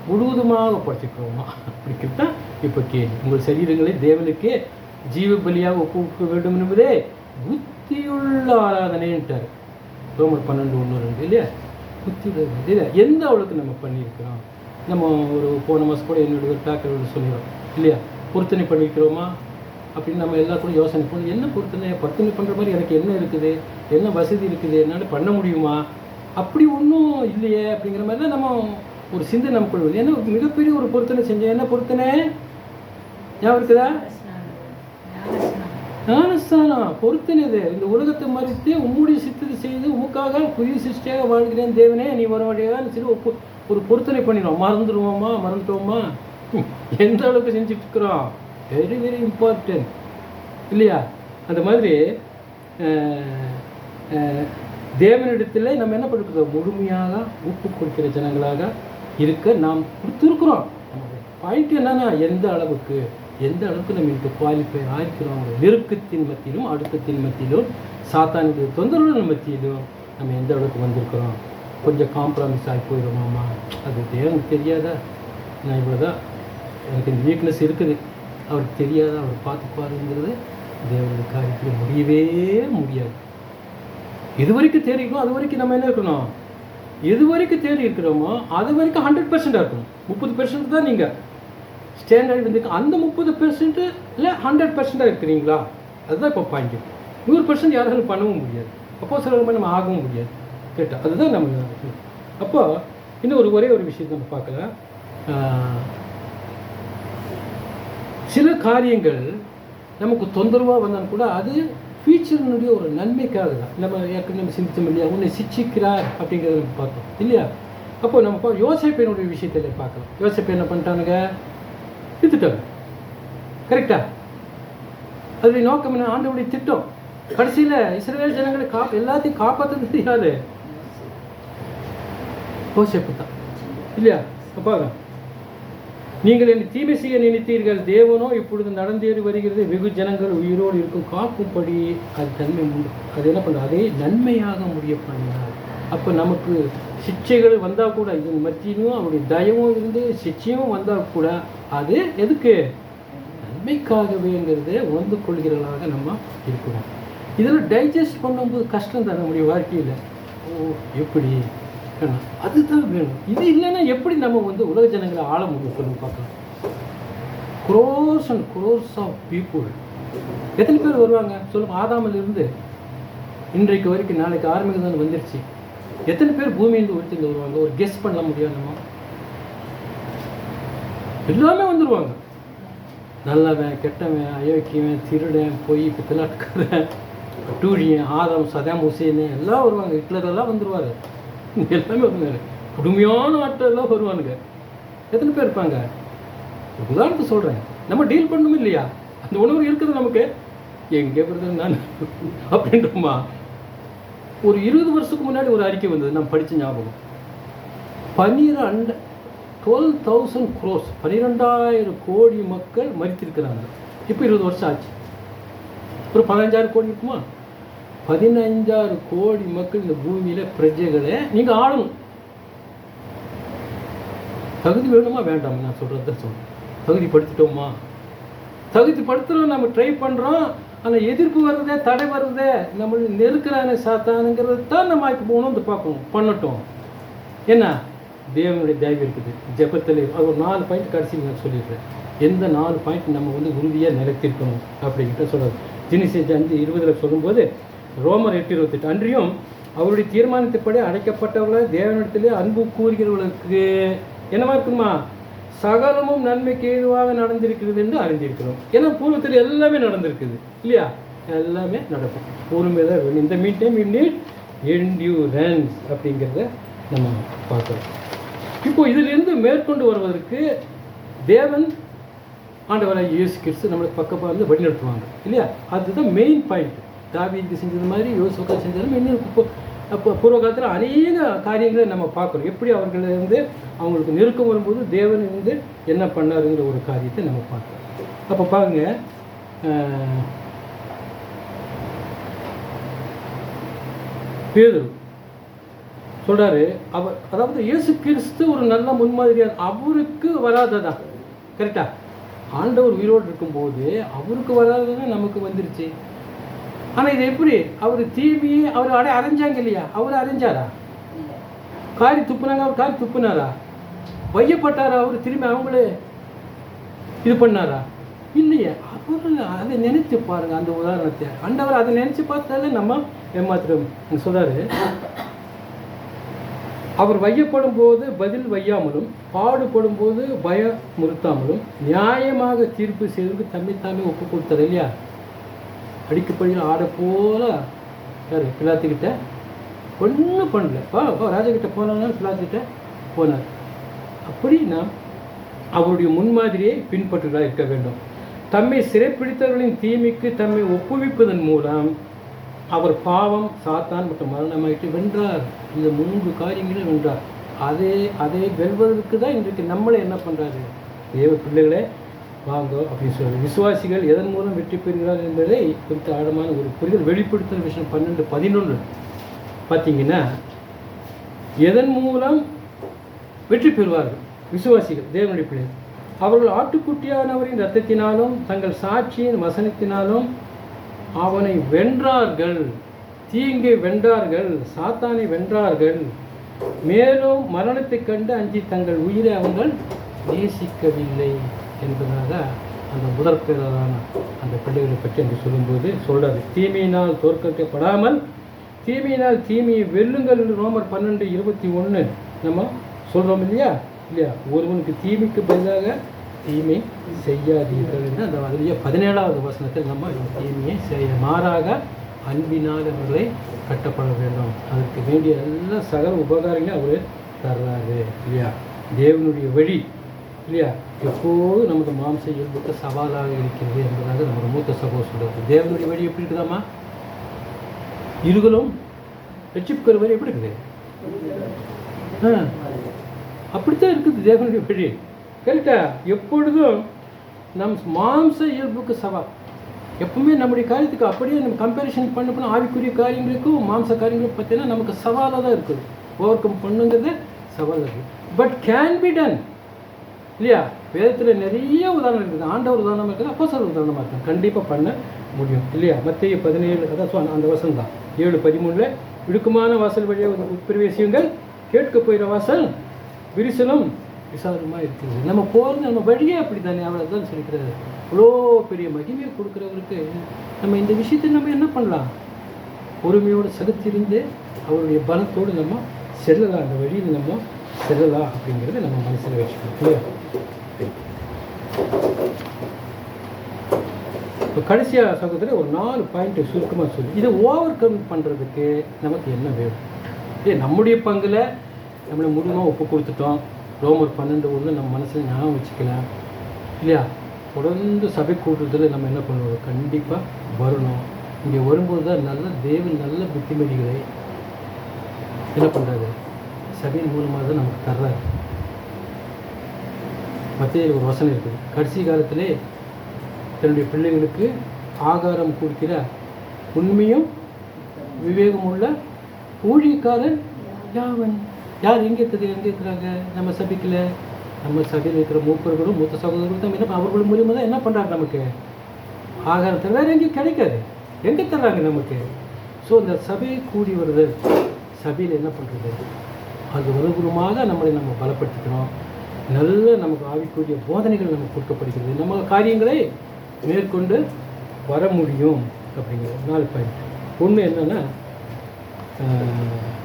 முழுவதுமாக ஒப்படைச்சிருக்கிறோமா அப்படிங்கிறது தான் இப்போ கேள்வி. உங்கள் சரீரங்களை தேவனுக்கே ஜீவ பலியாக ஒப்புவிக்க வேண்டும் என்பதே புத்தியுள்ள ஆராதனைன்ட்டார். ரோமர் 12:1-2 இல்லையா? புத்தியுள்ள இல்லையா? எந்த அளவுக்கு நம்ம பண்ணியிருக்கிறோம்? நம்ம ஒரு போன மாதம் கூட என்னுடைய டாக்டர் சொல்லிடுறோம் இல்லையா? பொருத்தனை பண்ணியிருக்கிறோமா அப்படின்னு நம்ம எல்லா கூட யோசனை பண்ணி, என்ன பொருத்தனை பண்ணுற மாதிரி எனக்கு என்ன இருக்குது, என்ன வசதி இருக்குது, என்னால் பண்ண முடியுமா, அப்படி ஒன்றும் இல்லையே அப்படிங்கிற மாதிரி தான் நம்ம ஒரு சிந்தனை நமக்கு வருது. ஏன்னா மிகப்பெரிய ஒரு பொருத்தனை செஞ்சேன். என்ன பொருத்தனை ஞாபகம் இருக்குதா? ஞானஸ்தானம் பொருத்தனை. இது இந்த உலகத்தை மறித்து உம்முடைய சித்தத்தை செய்து உமக்காக புதிய சிருஷ்டியாக வாழ்கிறேன் தேவனே நீ வர வழியாக சரி ஒரு பொருத்தனை பண்ணிடுவோம். மறந்துட்டோமா எந்த அளவுக்கு செஞ்சுட்டு இருக்கிறோம், வெரி வெரி இம்பார்ட்டன்ட் இல்லையா? அந்த மாதிரி தேவனிடத்தில் நம்ம என்ன பண்ணிருக்கிறோம், முழுமையாக ஒப்பு கொடுக்கிற ஜனங்களாக இருக்க நாம் கொடுத்துருக்குறோம். பாயிண்ட் என்னன்னா, எந்த அளவுக்கு நம்ம இதுக்கு குவாலிஃபை ஆகிக்கிறோம். நெருக்கத்தின் மத்தியிலும் அழுத்தத்தின் மத்தியிலும் சாத்தானுடைய தொந்தரவுகள் மத்தியிலும் நம்ம எந்த அளவுக்கு வந்திருக்கிறோம். கொஞ்சம் காம்ப்ரமைஸ் ஆகி போயிடுவோமாம்மா, அது தேவனுக்கு தெரியாதா, நான் இவ்வளோதான் எனக்கு இந்த வீக்னஸ் இருக்குது, அவருக்கு தெரியாதா, அவர் பார்த்துப்பாருங்கிறது தேவனுடைய காரியத்தில் முடியவே முடியாது. இது வரைக்கும் தேடி இருக்கணும், அது வரைக்கும் நம்ம என்ன இருக்கணும், எது வரைக்கும் தேடி இருக்கிறோமோ அது வரைக்கும் 100% இருக்கணும். 30% தான் நீங்கள் ஸ்டாண்டர்ட் வந்து, அந்த 30% இல்லை 100% இருக்கிறீங்களா, அதுதான் இப்போ பாயிண்ட். 100% யாராலும் பண்ணவும் முடியாது, அப்போ சில நம்ம ஆகவும் முடியாது கேட்டால், அதுதான் நம்ம. அப்போ இன்னும் ஒரே ஒரு விஷயத்தை நம்ம பார்க்கலாம். சில காரியங்கள் நமக்கு தொந்தரவாக வந்தாலும் கூட அது ஃபியூச்சரினுடைய ஒரு நன்மைக்காக தான். நம்ம ஏற்கனவே சிந்தித்தோம் இல்லையா, உன்னை சிச்சிக்கிறார் அப்படிங்கிறத நம்ம பார்த்தோம் இல்லையா? அப்போ நம்ம யோசேப்பினுடைய விஷயத்தில் பார்க்கலாம். யோசேப்பு என்ன பண்ணிட்டானுங்க, வித்துட்டாங்க. கரெக்டா? அதனுடைய நோக்கம் என்ன, ஆண்டவருடைய திட்டம். கடைசியில் இஸ்ரவேல் ஜனங்களை எல்லாத்தையும் காப்பாற்றுறது யாரு, யோசேப்பு தான் இல்லையா? அப்போ நீங்கள் என்னை தீமை செய்ய நினைத்தீர்கள், தேவனோ இப்பொழுது நடந்தேறி வருகிறது, வெகு ஜனங்கள் உயிரோடு இருக்கும் காக்கும்படி அது தன்மை உண்டு. அது என்ன பண்ணுறது, அதே நன்மையாக முடிய பண்ணினார். அப்போ நமக்கு சிக்ஷைகள் வந்தால் கூட இதன் மத்தியிலும் அவருடைய தயவும் இருந்து சிக்ஷையும் வந்தால் கூட அது எதுக்கு, நன்மைக்காகவேங்கிறத உணர்ந்து கொள்கிறவர்களாக நம்ம இருக்கிறோம். இதெல்லாம் டைஜஸ்ட் பண்ணும்போது கஷ்டம் தான் நம்முடைய வாழ்க்கையில். எப்படி அதுதான் வேணும். இது இல்லைன்னா எப்படி நம்ம உலக ஜனங்களை ஆள முடியும் சொல்லி பார்க்கலாம். Crores and crores of people எத்தனை பேர் வருவாங்க சொல்லுங்க. ஆதாமிலிருந்து இன்றைக்கு வரைக்கும், நாளைக்கு ஆரம்பிக்க தான் வந்துருச்சு. எத்தனை பேர் பூமியிலிருந்து ஒருத்தங்க வருவாங்க, ஒரு கெஸ் பண்ண முடியாது. நம்ம எல்லாமே வந்துடுவாங்க. நல்லவன், கெட்டவன், அயோக்கியவன், திருடன், பொய், பித்தலாட்டுக்காரன், டூழியன், ஆதம், சதாம் ஹுசேன் எல்லாம் வருவாங்க. ஹிட்லர் எல்லாம் வந்துடுவார், எல்லாமே வருவாங்க. கொடுமையான ஆட்கள் எல்லாம் வருவானுங்க. எத்தனை பேர் இருப்பாங்க? உதாரணத்துக்கு சொல்கிறேன், நம்ம டீல் பண்ணணும் இல்லையா? அந்த உணவு இருக்குது நமக்கு. எங்கே பிறகு நான் அப்படின்றோமா? ஒரு 20 வருஷத்துக்கு முன்னாடி ஒரு அறிக்கை வந்தது, நான் படித்த ஞாபகம். 12,000 crores 12,000 கோடி மக்கள் மரித்திருக்கிறாங்க. இப்போ 20 வருஷம் ஆச்சு. ஒரு 15,000 கோடி இருக்குமா? 15,000 கோடி மக்கள் இந்த பூமியில் பிரஜைகளை நீங்கள் ஆளணும். தகுதி வேணுமா வேண்டாமா? நான் சொல்கிறது தான் சொல்கிறேன். தகுதிப்படுத்திட்டோமா? தகுதிப்படுத்தணும் நம்ம ட்ரை பண்ணுறோம். ஆனால் எதிர்ப்பு வருதே, தடை வருதே, நம்ம நெருக்கிறானே சாத்தானுங்கிறது தான் நம்ம இப்போ உணர்ந்து பார்க்கணும், பண்ணட்டும். என்ன தேவனுடைய தயவு இருக்குது ஜெபத்தில். அது ஒரு 4 பாயிண்ட் கடைசியில் நான் சொல்லிடுறேன். எந்த 4 பாயிண்ட் நம்ம உறுதியாக நிலைத்திருக்கணும் அப்படிங்கிட்ட சொல்கிறார். ஜெனிசிஸ் 5:20 சொல்லும்போது, ரோமர் 8:28 அன்றியும் அவருடைய தீர்மானத்தைப்படி அடைக்கப்பட்டவர்களை தேவனிடத்திலே அன்பு கூறுகிறவர்களுக்கு என்னவா இருக்குமா, சகலமும் நன்மைக்கு ஏதுவாக நடந்திருக்கிறது என்று அறிந்திருக்கிறோம். ஏன்னா பூர்வத்தில் எல்லாமே நடந்திருக்குது இல்லையா, எல்லாமே நடக்கும். பொறுமை தான் வேணும். இந்த மீன் டைம் நீட் என்டியூரன்ஸ் அப்படிங்கிறத நம்ம பார்க்குறோம். இப்போ இதிலிருந்து மேற்கொண்டு வருவதற்கு தேவன் ஆண்டவராக இயேசு கிறிஸ்து நம்மளுக்கு பக்கமாக வந்து வழிநடத்துவாங்க இல்லையா. அதுதான் மெயின் பாயிண்ட். தாவீது செஞ்சது மாதிரி யோசுவா செஞ்சது இன்னும் அப்போ பூர்வ காலத்தில் அநேக காரியங்களை நம்ம பார்க்குறோம். எப்படி அவர்களை வந்து அவங்களுக்கு நெருக்கம் வரும்போது தேவன் வந்து என்ன பண்ணாருங்கிற ஒரு காரியத்தை நம்ம பார்க்குறோம். அப்போ பாருங்க, பேதுரு சொல்கிறாரு, அவர் அதாவது இயேசு கிறிஸ்து ஒரு நல்ல முன்மாதிரியாக அவருக்கு வராததான் கரெக்டா. ஆண்டவர் உயிரோடு இருக்கும்போது அவருக்கு வராததான் நமக்கு வந்துருச்சு. ஆனால் இது எப்படி, அவர் தீமையை அவர் அரைஞ்சாங்க இல்லையா, அவர் அரைஞ்சாரா? காரி துப்புனாங்க, அவர் காரி துப்புனாரா? வையப்பட்டாரா அவர் திரும்பி அவங்களே இது பண்ணாரா? இல்லையே. அவர் அதை நினைச்சு பாருங்க. அந்த உதாரணத்தை ஆண்டவர் அதை நினைச்சு பார்த்தாலே நம்ம ஏமாத்திரம் சொல்றாரு. அவர் வையப்படும் போது பதில் வையாமலும், பாடுபடும் போது பயமுறுத்தாமலும், நியாயமாக தீர்ப்பு செய்து தம்மைத்தாமே ஒப்பு கொடுத்தார் இல்லையா. அடிக்கப்படியில் ஆட போல யார் பிலாத்துக்கிட்ட ஒன்றும் பண்ணல. ராஜாக்கிட்ட போனாலும் பிலாத்துக்கிட்ட போனார். அப்படி நாம் அவருடைய முன்மாதிரியை பின்பற்றுவதாக இருக்க வேண்டும். தம்மை சிறைப்பிடித்தவர்களின் தீமைக்கு தம்மை ஒப்புவிப்பதன் மூலம் அவர் பாவம், சாத்தான் மற்றும் மரணமாயிட்டு வென்றார். இந்த 3 காரியங்களும் வென்றார். அதே வெல்வதற்கு தான் இன்றைக்கு நம்மளை என்ன பண்ணுறாரு, தேவ பிள்ளைகளே வாங்க அப்படின்னு சொல்லி விசுவாசிகள் எதன் மூலம் வெற்றி பெறுகிறார் என்பதை குறித்த ஆழமான ஒரு புரிதல் வெளிப்படுத்துகிற விஷயம் 12:11 பார்த்தீங்கன்னா, எதன் மூலம் வெற்றி பெறுவார்கள் விசுவாசிகள் தேவனுடைய பிள்ளைகள், அவர்கள் ஆட்டுக்குட்டியானவரின் இரத்தத்தினாலும் தங்கள் சாட்சியின் வசனத்தினாலும் அவனை வென்றார்கள், தீங்கை வென்றார்கள், சாத்தானை வென்றார்கள், மேலும் மரணத்தை கண்டு அஞ்சி தங்கள் உயிரை அவர்கள் நேசிக்கவில்லை என்பதாக அந்த முதற்பேரான அந்த பிள்ளைகளை பற்றி என்று சொல்லும்போது சொல்றாரு. தீமையினால் தோற்கடிக்கப்படாமல் தீமையினால் தீமையை வெல்லுங்கள் என்று ரோமர் 12:21 நம்ம சொல்கிறோம் இல்லையா. ஒருவனுக்கு தீமைக்கு பதிலாக தீமை செய்யாதீர்கள் என்று அந்த அதிலேயே 17வது வசனத்தில் நம்ம தீமையை செய்ய மாறாக அன்பினால் அவர்களை கட்டப்பட வேண்டும். அதற்கு வேண்டிய எல்லா சகல உபகாரங்களையும் அவர் தர்றாரு இல்லையா. தேவனுடைய வழி இல்லையா எப்போதும் நமது மாம்ச இயல்புக்கு சவாலாக இருக்கிறது என்பதாக நம்ம மூத்த சகோதரர் சொல்கிறது. தேவனுடைய வழி எப்படி இருக்குதாமா, இருகளும் ரட்சிப்புக்கிற வழி எப்படி இருக்குது, அப்படித்தான் இருக்குது தேவனுடைய வழி கரெக்டா. எப்பொழுதும் நம் மாம்ச இயல்புக்கு சவால். எப்பவுமே நம்முடைய காரியத்துக்கு அப்படியே நம்ம கம்பேரிசன் பண்ண ஆவிக்குரிய காரியங்களுக்கும் மாம்ச காரியங்களுக்கும் பார்த்தீங்கன்னா நமக்கு சவாலாக தான் இருக்குது. ஓவர் கம் பண்ணுங்கிறது சவாலாக இருக்குது. பட் கேன் பி டன் இல்லையா. வேதத்தில் நிறைய உதாரணம் இருக்குது. ஆண்டவர் உதாரணமாக இருக்குது, அப்போஸ்தலர் உதாரணமாக இருக்குது. கண்டிப்பாக பண்ண முடியும் இல்லையா. மத்தேயு 17 அதான் அந்த வசனம் தான் 7:13 இடுக்குமான வாசல் வழியாக உட்பிரவேசியுங்கள், கேட்க போயிற வாசல் விரிசலும் விசாலமாக இருக்குது. நம்ம போகிறது நம்ம வழியே அப்படி தானே, அவர் தான் சொல்லிக்கிறாரு. இவ்வளோ பெரிய மகிமையை கொடுக்குறவருக்கு நம்ம இந்த விஷயத்தை நம்ம என்ன பண்ணலாம், பொறுமையோடு சகித்திருந்து அவருடைய பலத்தோடு நம்ம செல்லலாம், அந்த வழியில் நம்ம செல்லலாம் அப்படிங்கிறத நம்ம மனசில் வச்சுக்கணும் இல்லையா. இப்போ கடைசியாக சகோதரர் ஒரு 4 பாயிண்ட்டு சுருக்கமாக சொல்லி இதை ஓவர் கம் பண்ணுறதுக்கு நமக்கு என்ன வேணும். நம்முடைய பங்கில் நம்மளை முழுமையாக ஒப்பு கொடுத்துட்டோம். ரோமர் 12:1 நம்ம மனசில் ஞாபகம் வச்சுக்கலாம் இல்லையா. தொடர்ந்து சபை கூட்டுறதுல நம்ம என்ன பண்ணுவோம், கண்டிப்பாக வரணும். இங்கே வரும்போது தான் நல்ல தேவன் நல்ல புத்திமதிகளை என்ன பண்ணுறாரு, சபையின் மூலமாக தான் நமக்கு தர்றாரு. மத்தியில் ஒரு வசனம் இருக்குது, கடைசி காலத்திலே தன்னுடைய பிள்ளைகளுக்கு ஆகாரம் கொடுக்கிற உண்மையும் விவேகமுள்ள ஊழியக்காரன் யாவன். யார் எங்கே இருக்கிறாங்க, நம்ம சபைக்கில் நம்ம சபையில் இருக்கிற மூப்பர்களும் மூத்த சகோதரர்களும் தான் என்ன அவர்கள் மூலியமாக தான் என்ன பண்ணுறாங்க, நமக்கு ஆகாரத்தை வேறு எங்கேயும் கிடைக்காது. எங்கே தர்றாங்க நமக்கு? ஸோ இந்த சபையை கூடி வருதல், சபையில் என்ன பண்ணுறது, அது ஒருபுறமாக நம்மளை நம்ம பலப்படுத்திக்கிறோம். நல்ல நமக்கு ஆவிக்குரிய போதனைகள் நமக்கு கொடுக்கப்படுகிறது. நம்ம காரியங்களை மேற்கொண்டு வர முடியும் அப்படிங்கிறது 4 பாயிண்ட். ஒன்று என்னென்னா,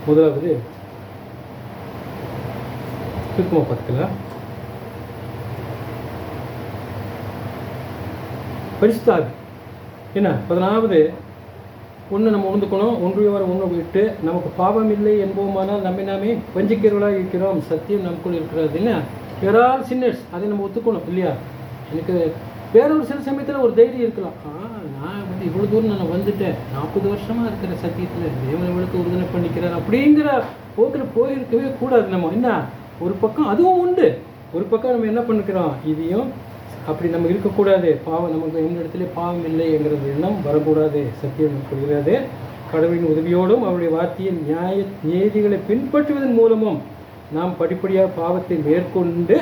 முதலாவது சுருக்கமாக பார்த்துக்கலாம். பரிசுத்த ஆவி என்ன 14வது ஒன்று நம்ம உணர்ந்துக்கணும். 1:1 நமக்கு பாவம் இல்லை என்போமானால் நம்மை நாமே வஞ்சிக்கிறவர்களாக இருக்கிறோம், சத்தியம் நமக்குள் இருக்கிறதுன்னா வேறால் சின்னர்ஸ், அதை நம்ம ஒத்துக்கணும் இல்லையா? எனக்கு வேற ஒரு சில சமயத்தில் ஒரு தைரியம் இருக்கலாம். நான் இவ்வளோ தூரம் நான் வந்துட்டேன், 40 வருஷமாக இருக்கிற சத்தியத்தில் தேவனை விளக்கு உறுதுணை பண்ணிக்கிறேன் அப்படிங்கிற போக்கில் போயிருக்கவே கூடாது. நம்ம என்ன ஒரு பக்கம் அதுவும் உண்டு, ஒரு பக்கம் நம்ம என்ன பண்ணிக்கிறோம், இதையும் அப்படி நம்ம இருக்கக்கூடாது. பாவம் நமக்கு எந்த இடத்துல பாவம் இல்லை என்கிறது எண்ணம் வரக்கூடாது. சத்தியம் சொல்கிறது, கடவுளின் உதவியோடும் அவருடைய வார்த்தையின் நீதிகளை பின்பற்றுவதன் மூலமும் நாம் படிப்படியாக பாவத்தை மேற்கொண்டு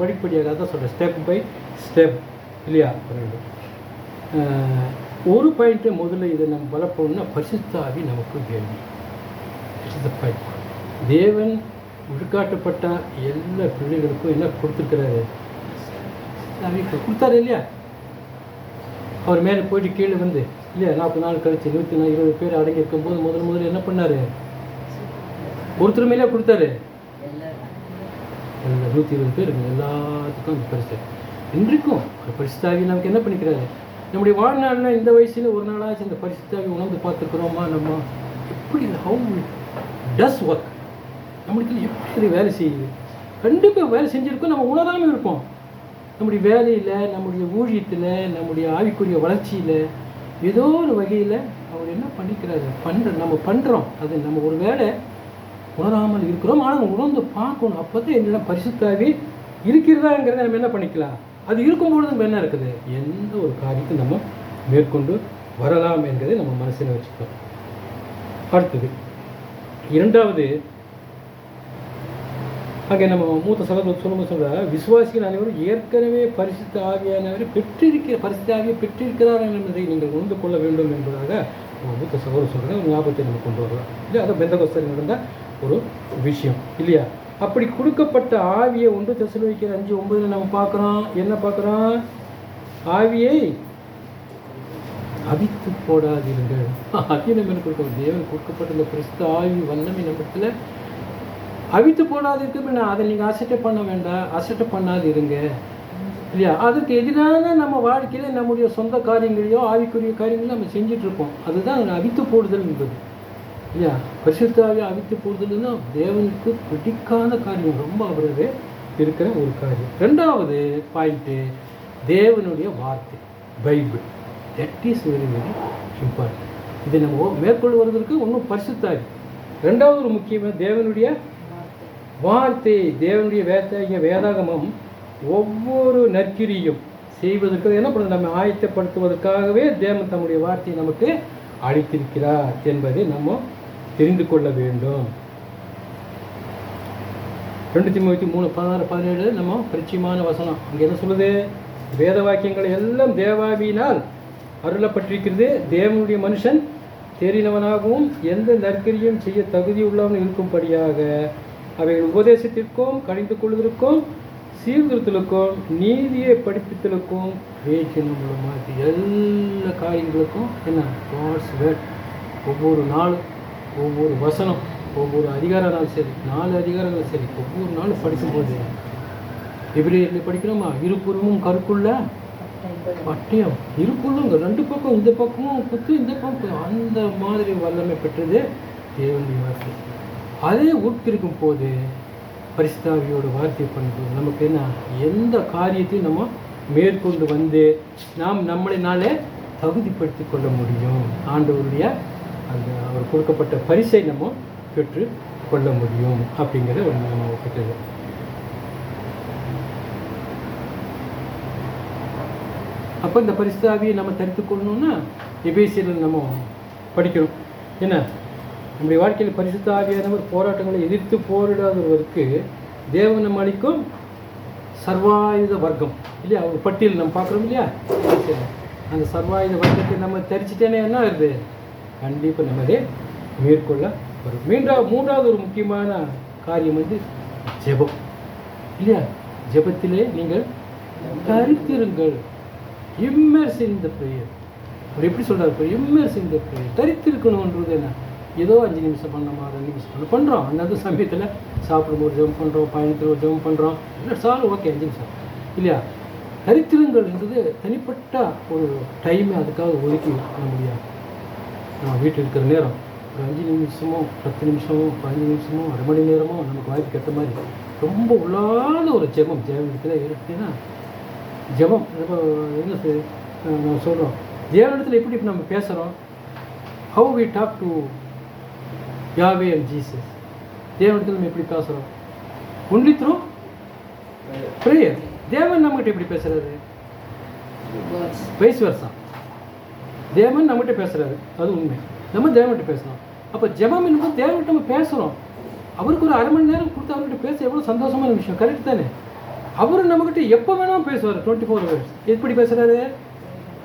படிப்படியாக தான் சொல்கிறேன், ஸ்டெப் பை ஸ்டெப் இல்லையா? ஒரு பாயிண்ட்டு முதல்ல இதை நம்ம பலப்போம்னா பரிசுத்த ஆவி நமக்கு வேண்டி. தேவன் உள்காட்டப்பட்ட எல்லா பிள்ளைகளுக்கும் என்ன கொடுத்துருக்கிறாரு? கொடுத்தாரு இல்லையா? அவர் மேலே போயிட்டு கீழே வந்து இல்லையா 40 நாள் கழிச்சு 120 பேர் அடங்கி இருக்கும்போது முதல்ல என்ன பண்ணார்? ஒருத்தர் மேலே கொடுத்தாரு. 120 பேர் எல்லாத்துக்கும் அந்த பரிசு. இன்றைக்கும் ஒரு பரிசுத்தாவி நமக்கு என்ன பண்ணிக்கிறாரு? நம்முடைய வாழ்நாளில் இந்த வயசில் ஒரு நாளாச்சும் இந்த பரிசுத்தாவி உணர்ந்து பார்த்துருக்குறோமா? நம்ம எப்படி ஹவு டஸ் ஒர்க், நம்மளுக்கு எப்படி வேலை செய்யுது? கண்டிப்பாக வேலை செஞ்சுருக்கோம், நம்ம உணராமல் இருப்போம். நம்முடைய வேலையில், நம்முடைய ஊழியத்தில், நம்முடைய ஆவிக்குரிய வளர்ச்சியில் ஏதோ ஒரு வகையில் அவர் என்ன பண்ணிக்கிறாரு? நம்ம பண்ணுறோம், அது நம்ம ஒரு வேலை உணராமல் இருக்கிறோம். ஆனால் உணர்ந்து பார்க்கணும். அப்போ தான் என்னென்ன பரிசுத்தாவி இருக்கிறதாங்கிறத நம்ம என்ன பண்ணிக்கலாம்? அது இருக்கும்பொழுது நம்ம என்ன இருக்குது? எந்த ஒரு காரியத்தை நம்ம மேற்கொண்டு வரலாம் என்கிறதை நம்ம மனசில் வச்சுக்கோம். அடுத்தது 2வது, அங்கே நம்ம மூத்த சகோதரர் சொல்லும்போது சொல்கிற விசுவாசிகள் அனைவரும் ஏற்கனவே பரிசுத்த ஆவியானவரை பரிசுத்த ஆவியை பெற்றிருக்கிறார் என்பதை நீங்கள் உணர்ந்து கொள்ள வேண்டும் என்பதாக மூத்த சகோதரர் சொல்கிற ஒரு ஞாபகத்தை நம்ம கொண்டு வரலாம் இல்லையா? அதை பெந்தகோஸ்தேல் நடந்த ஒரு விஷயம் இல்லையா? அப்படி கொடுக்கப்பட்ட ஆவியை 1 தெசலோனிக்கேயர் 5:9 நம்ம பார்க்குறோம். என்ன பார்க்குறோம்? ஆவியை அவித்து போடாதீர்கள். அதையும் நம்ம என்ன கொடுக்கணும்? தேவன் கொடுக்கப்பட்ட இந்த பரிசுத்த ஆவி வல்லமை நம்மத்தில் அவித்து போடாதிருக்கு. அதை நீங்கள் அசட்டை பண்ண வேண்டாம், அசட்டை பண்ணாது இருங்க இல்லையா? அதுக்கு எதிரான நம்ம வாழ்க்கையில் நம்முடைய சொந்த காரியங்களையோ ஆவிக்குரிய காரியங்களையும் நம்ம செஞ்சிட்ருப்போம். அதுதான் அவித்து போடுதல் என்பது இல்லையா? பரிசுத்த ஆவியை அவித்து போடுதல்னா தேவனுக்கு பிடிக்காத காரியம், ரொம்ப அவரவே இருக்கிற ஒரு காரியம். 2வது பாயிண்ட்டு, தேவனுடைய வார்த்தை, Bible. That is very very important. இதை நம்ம மேற்கொள்வதற்கு ஒன்றும் பரிசுத்த ஆவி. 2வது ஒரு முக்கியமாக தேவனுடைய வார்த்தை, தேவனுடைய வேதாகமம் ஒவ்வொரு நற்கிரியும் செய்வதற்கு என்ன பண்ணுறது? நம்ம ஆயத்தப்படுத்துவதற்காகவே தேவன் தம்முடைய வார்த்தையை நமக்கு அளித்திருக்கிறார் என்பதை நம்ம தெரிந்து கொள்ள வேண்டும். 2 தீமோத்தேயு 3:16-17 நம்ம பரிச்சயமான வசனம். அங்கே என்ன சொல்லுது? வேத வாக்கியங்கள் எல்லாம் தேவாவியினால் அருளப்பட்டிருக்கிறது. தேவனுடைய மனுஷன் தேறினவனாகவும் எந்த நற்கிரியும் செய்ய தகுதியுள்ளவன் இருக்கும்படியாக அவைகள் உபதேசத்திற்கும் கணிந்து கொள்வதற்கும் சீர்திருத்தலுக்கும் நீதியை படிப்பித்தலுக்கும் பேச்சினும் மூலமாக எல்லா காரியங்களுக்கும் என்ன காட்ஸ் வேர்ட். ஒவ்வொரு நாளும் ஒவ்வொரு வசனம், ஒவ்வொரு அதிகாரங்களும் சரி, 4 அதிகாரங்களும் சரி, ஒவ்வொரு நாளும் படிக்கும்போது எபிரேயரில் படிக்கிறோமா? இருபுறமும் கருக்குள்ள பட்டயம், இருப்புள்ளும் 2 பக்கம், இந்த பக்கமும் குத்து, இந்த பக்கம், அந்த மாதிரி வல்லமை பெற்றது தேவனுடைய வார்த்தை. அதே உட்கிருக்கும் போது பரிசுத்த ஆவியோட வார்த்தை பண்ணுறது நமக்கு என்ன, எந்த காரியத்தையும் நம்ம மேற்கொண்டு வந்து நாம் நம்மளினாலே தகுதிப்படுத்தி கொள்ள முடியும். ஆண்டவருடைய அந்த அவர் கொடுக்கப்பட்ட பரிசை நம்ம பெற்று கொள்ள முடியும் அப்படிங்கிற ஒரு நம்ம பெற்றது. அப்போ இந்த பரிசுத்த ஆவியை நம்ம தரித்து கொள்ளணும்னா எபேசியரில் நம்ம படிக்கணும். என்ன, நம்முடைய வாழ்க்கையில் பரிசுத்த ஆவியானவர் போராட்டங்களை எதிர்த்து போரிடாதவருக்கு தேவன் நம்ம அளிக்கும் சர்வாயுத வர்க்கம் இல்லையா? ஒரு பட்டியல் நம்ம பார்க்குறோம் இல்லையா? அந்த சர்வாயுத வர்க்கத்தை நம்ம தெரிச்சிட்டேனே என்ன வருது, கண்டிப்பாக நம்மளே மேற்கொள்ள வரும். மூன்றாவது ஒரு முக்கியமான காரியம் வந்து ஜெபம் இல்லையா? ஜெபத்திலே நீங்கள் தரித்திருங்கள். இம்மர்ஸ் இன் த ப்ரேயர். அவர் எப்படி சொல்கிறார்? இம்மர்ஸ் இன் த ப்ரேயர். தரித்திருக்கணுன்றது என்ன? ஏதோ 5 நிமிஷம் பண்ணோமா 2 நிமிஷம் பண்ணுறோம். அந்த சமயத்தில் சாப்பிடும்போது ஜெபம் பண்ணுறோம், பயணத்தில் ஒரு ஜெபம் பண்ணுறோம், இல்லை சார் ஓகே 5 நிமிஷம் இல்லையா? தரித்திருங்கள் என்றது தனிப்பட்ட ஒரு டைமை அதுக்காக ஒதுக்கி பண்ண முடியாது. நம்ம வீட்டில் இருக்கிற நேரம் ஒரு 5 நிமிஷமோ 10 நிமிஷமோ 15 நிமிஷமோ 1/2 மணி நேரமோ நமக்கு வாய்ப்பு கேட்ட மாதிரி ரொம்ப உள்ளாத ஒரு ஜெபம் தேவனிடத்தில் இருக்குன்னா, ஜெபம் என்ன நம்ம சொல்கிறோம், தேவனிடத்தில் எப்படி நம்ம பேசுகிறோம்? How we talk to Yahweh and Jesus. தேவனிடத்தில் நம்ம எப்படி பேசுகிறோம்? Only through prayer. தேவன் நம்மகிட்ட எப்படி பேசுகிறாரு? Vice versa. தேவன் நம்மகிட்ட பேசுகிறாரு, அது உண்மை. நம்ம தேவன்கிட்ட பேசணும். அப்போ ஜெபம் என்பது தேவன்கிட்ட நம்ம பேசுகிறோம். அவருக்கு ஒரு 1/2 மணி நேரம் கொடுத்து அவர்கிட்ட பேச எவ்வளோ சந்தோஷமான விஷயம். கரெக்ட் தானே? அவர் நம்மகிட்ட எப்போ வேணாலும் பேசுவார். 24 hours. எப்படி பேசுகிறாரு?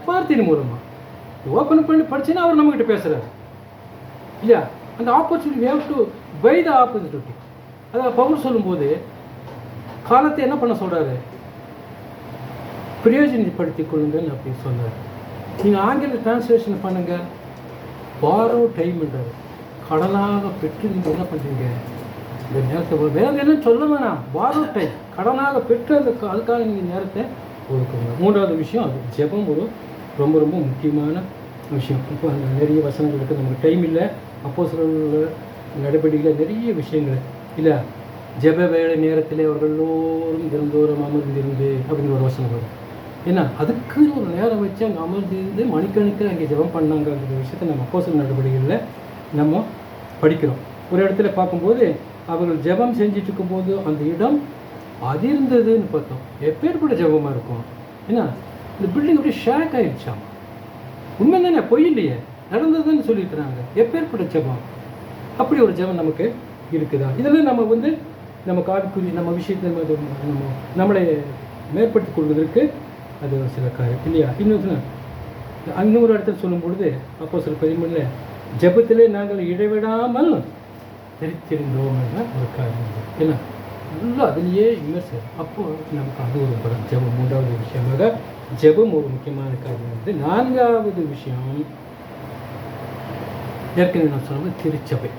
வார்த்தையின் மூலமாக ஓப்பன் பண்ணி படிச்சுன்னா அவர் நம்மகிட்ட பேசுகிறாரு இல்லையா? அந்த opportunity we have to buy the opportunity. அதாவது பவுல் சொல்லும்போது காலத்தை என்ன பண்ண சொல்கிறாரு? பிரயோஜனப்படுத்திக் கொள்ளுங்கள் அப்படின்னு சொன்னார். நீங்கள் ஆங்கில டிரான்ஸ்லேஷன் பண்ணுங்கள், பாரோ டைம்ன்றார். கடனாக பெற்று நீங்கள் என்ன பண்ணுறீங்க இந்த நேரத்தை? வேறு என்ன சொல்ல வேணாம், பாரோ டைம், கடனாக பெற்று அதுக்காக நீங்கள் நேரத்தை ஒதுக்குங்க. மூன்றாவது விஷயம் அது ஜெபம் ஒரு ரொம்ப ரொம்ப முக்கியமான விஷயம். இப்போ அந்த நிறைய வசனங்களுக்கு நமக்கு டைம் இல்லை. அப்போஸ்தலர்கள் நடவடிக்கையில் நிறைய விஷயங்கள் இல்லை. ஜெப வேலை நேரத்தில் அவர்கள் எல்லோரும் தினந்தோறும் அமர்ந்திருந்து அப்படிங்கிற ஒரு வசனம் வரும். ஏன்னா அதுக்கு ஒரு நேரம் வச்சு அங்கே அமர்ந்திருந்து மணிக்கணக்கில் அங்கே ஜெபம் பண்ணாங்கிற விஷயத்தை நம்ம அப்போஸ்தலர் நடவடிக்கைகளில் நம்ம படிக்கிறோம். ஒரு இடத்துல பார்க்கும்போது அவர்கள் ஜெபம் செஞ்சுட்டு இருக்கும்போது அந்த இடம் அதிர்ந்ததுன்னு பார்த்தோம். எப்பேற்பட்ட ஜெபமாக இருக்கும். ஏன்னா இந்த பில்டிங் அப்படியே ஷேக் ஆகிடுச்சாம். உண்மை தானே, பொய் இல்லையே, நடந்ததுன்னு சொல்லியிருக்கிறாங்க. எப்பேற்பட்ட ஜெபம். அப்படி ஒரு ஜெபம் நமக்கு இருக்குதா? இதெல்லாம் நம்ம வந்து நம்ம காவிக்குரிய நம்ம விஷயத்தை நம்மளை மேற்படுத்திக் கொள்வதற்கு அது சில காரியம் இல்லையா? இன்னொரு இடத்துல சொல்லும் பொழுது அப்போஸ்தலர் 13 ஜெபத்திலே நாங்கள் இடைவிடாமல் தெரித்திருந்தோம் என்ற ஒரு காரியம். ஏன்னா நல்லா அதிலேயே இம்மர்ஸ். அப்போது நமக்கு அது ஒரு படம் ஜெபம். மூன்றாவது விஷயமாக ஜெபம் ஒரு முக்கியமான காரியம் வந்து. நான்காவது விஷயம் ஏற்கனவே நான் சொன்னது திருச்சபை.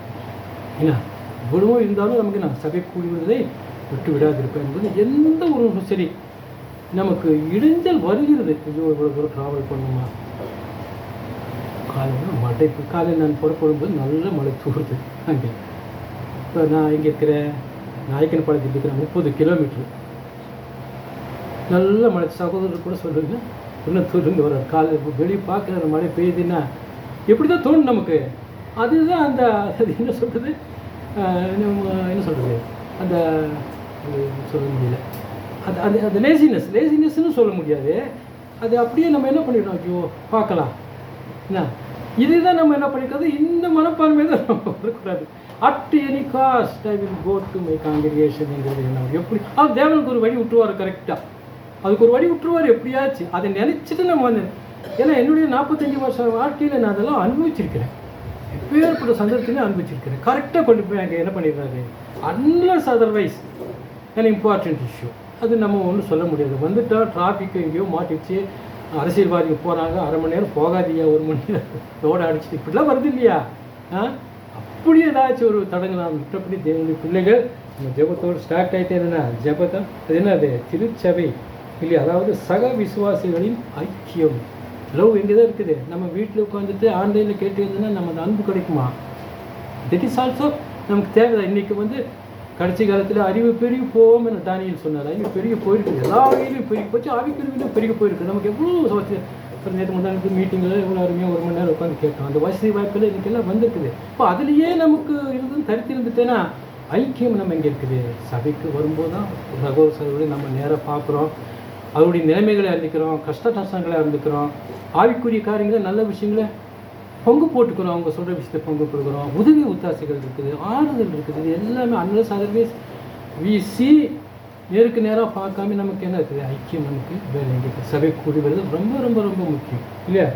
ஏன்னா இவ்வளவோ இருந்தாலும் நமக்கு நான் சபை கூடுவதை விட்டு விடாதிருப்பேன் என்பது எந்த ஒரு சரி நமக்கு இடைஞ்சல் வருகிறது. ஐயோ இவ்வளோ தூரம் ட்ராவல் பண்ணுமா, காலையில் மழை. காலையில் நான் புறப்படும்போது நல்ல மழை தூருது. அங்கே இப்போ நான் இங்கே இருக்கிறேன், நாயக்கன் பாளையத்தில் இருக்கிறேன், 30 கிலோமீட்ரு நல்ல மழை. சகோதரர் கூட சொல்லுங்க இன்னும் தூருங்க வர காலையில் வெளியே பார்க்குற மழை பெய்யுதுன்னா எப்படி தான் தோணும் நமக்கு. அதுதான் அந்த அது என்ன சொல்கிறது, என்ன சொல்கிறது, அந்த சொல்ல முடியல, அது அது அந்த லேசினஸ்ன்னு சொல்ல முடியாது. அது அப்படியே நம்ம என்ன பண்ணிடுறோம், ஐயோ பார்க்கலாம் என்ன. இதுதான் நம்ம என்ன பண்ணிக்கிறது, இந்த மனப்பான்மை தான் நம்ம வரக்கூடாது. At any cost I will go to my காங்கிரிகேஷன்ங்கிறது என்ன, எப்படி அது தேவனுக்கு ஒரு வழி விட்டுருவார். கரெக்டாக அதுக்கு ஒரு வழி விட்டுருவார் எப்படியாச்சு. அதை நினச்சிட்டு நம்ம வந்து, ஏன்னா என்னுடைய 45 வருஷம் வாழ்க்கையில் நான் அதெல்லாம் அனுபவிச்சிருக்கிறேன். எப்பேற்பட்ட சந்தர்ப்பத்திலே அனுபவிச்சிருக்கிறேன். கரெக்டாக கொண்டு போய் அங்கே என்ன பண்ணிடுறாரு. Unless otherwise an important issue, அது நம்ம ஒன்றும் சொல்ல முடியாது. வந்துட்டால் டிராஃபிக் எங்கேயோ மாட்டிடுச்சு, அரசியல்வாதிங்க போகிறாங்க, 1/2 மணி நேரம் போகாதியா, 1 மணி நேரம் ரோடு அடிச்சுட்டு இப்படிலாம் வருது இல்லையா. அப்படி ஏதாச்சும் ஒரு தடங்கலாம். மற்றபடி தேவனுடைய பிள்ளைகள் நம்ம ஜெபத்தோடு ஸ்டார்ட் ஆகிட்டே இருந்தா ஜெபத்தை அது என்ன, அது திருச்சபை இல்லையா. அதாவது சக விசுவாசிகளின் ஐக்கியம். லவ் எங்கே தான் இருக்குது. நம்ம வீட்டில் உட்காந்துட்டு ஆன்லைனில் கேட்டு இருந்ததுன்னா நம்ம அந்த அன்பு கிடைக்குமா? தட் இஸ் ஆல்சோ நமக்கு தேவைதான். இன்றைக்கி வந்து கடைசி காலத்தில் அறிவு பெருகி போவோம் என தானியல் சொன்னார். அறிவு பெருகி போயிருக்கு, எல்லா வகையிலும் பெருகி போச்சு, ஆவிக்குருவிலும் பெருகி போயிருக்கு. நமக்கு எவ்வளோ ஒரு நேற்று முன்னாடி மீட்டிங்கில் எவ்வளோ அருமையாக 1 மணி நேரம் உட்காந்து கேட்டோம். அந்த வசதி வாய்ப்பில் இன்றைக்கெல்லாம் வந்துருக்குது. இப்போ அதுலேயே நமக்கு இருந்து தரித்திருந்துட்டேன்னா ஐக்கியம் நம்ம எங்கே இருக்குது. சபைக்கு வரும்போது தான் சகோதர சகோதரி நம்ம நேராக பார்க்குறோம், அவருடைய நிலைமைகளை அறிந்துக்கிறோம், கஷ்ட நஷ்டங்களை அறிந்துக்கிறோம், ஆவிக்குரிய காரியங்களை நல்ல விஷயங்களை பங்கு போட்டுக்கிறோம், அவங்க சொல்கிற விஷயத்தை பங்கு கொடுக்குறோம், உதவி உத்தாசைகள் இருக்குது, ஆறுதல் இருக்குது. இது எல்லாமே அன்லஸ் அதர்வைஸ் வி சி நேருக்கு நேராக பார்க்காம நமக்கு என்ன இருக்குது? ஐக்கியம் நமக்கு வேலை இருக்குது. சபை கூடி வருது ரொம்ப ரொம்ப ரொம்ப முக்கியம் இல்லையா?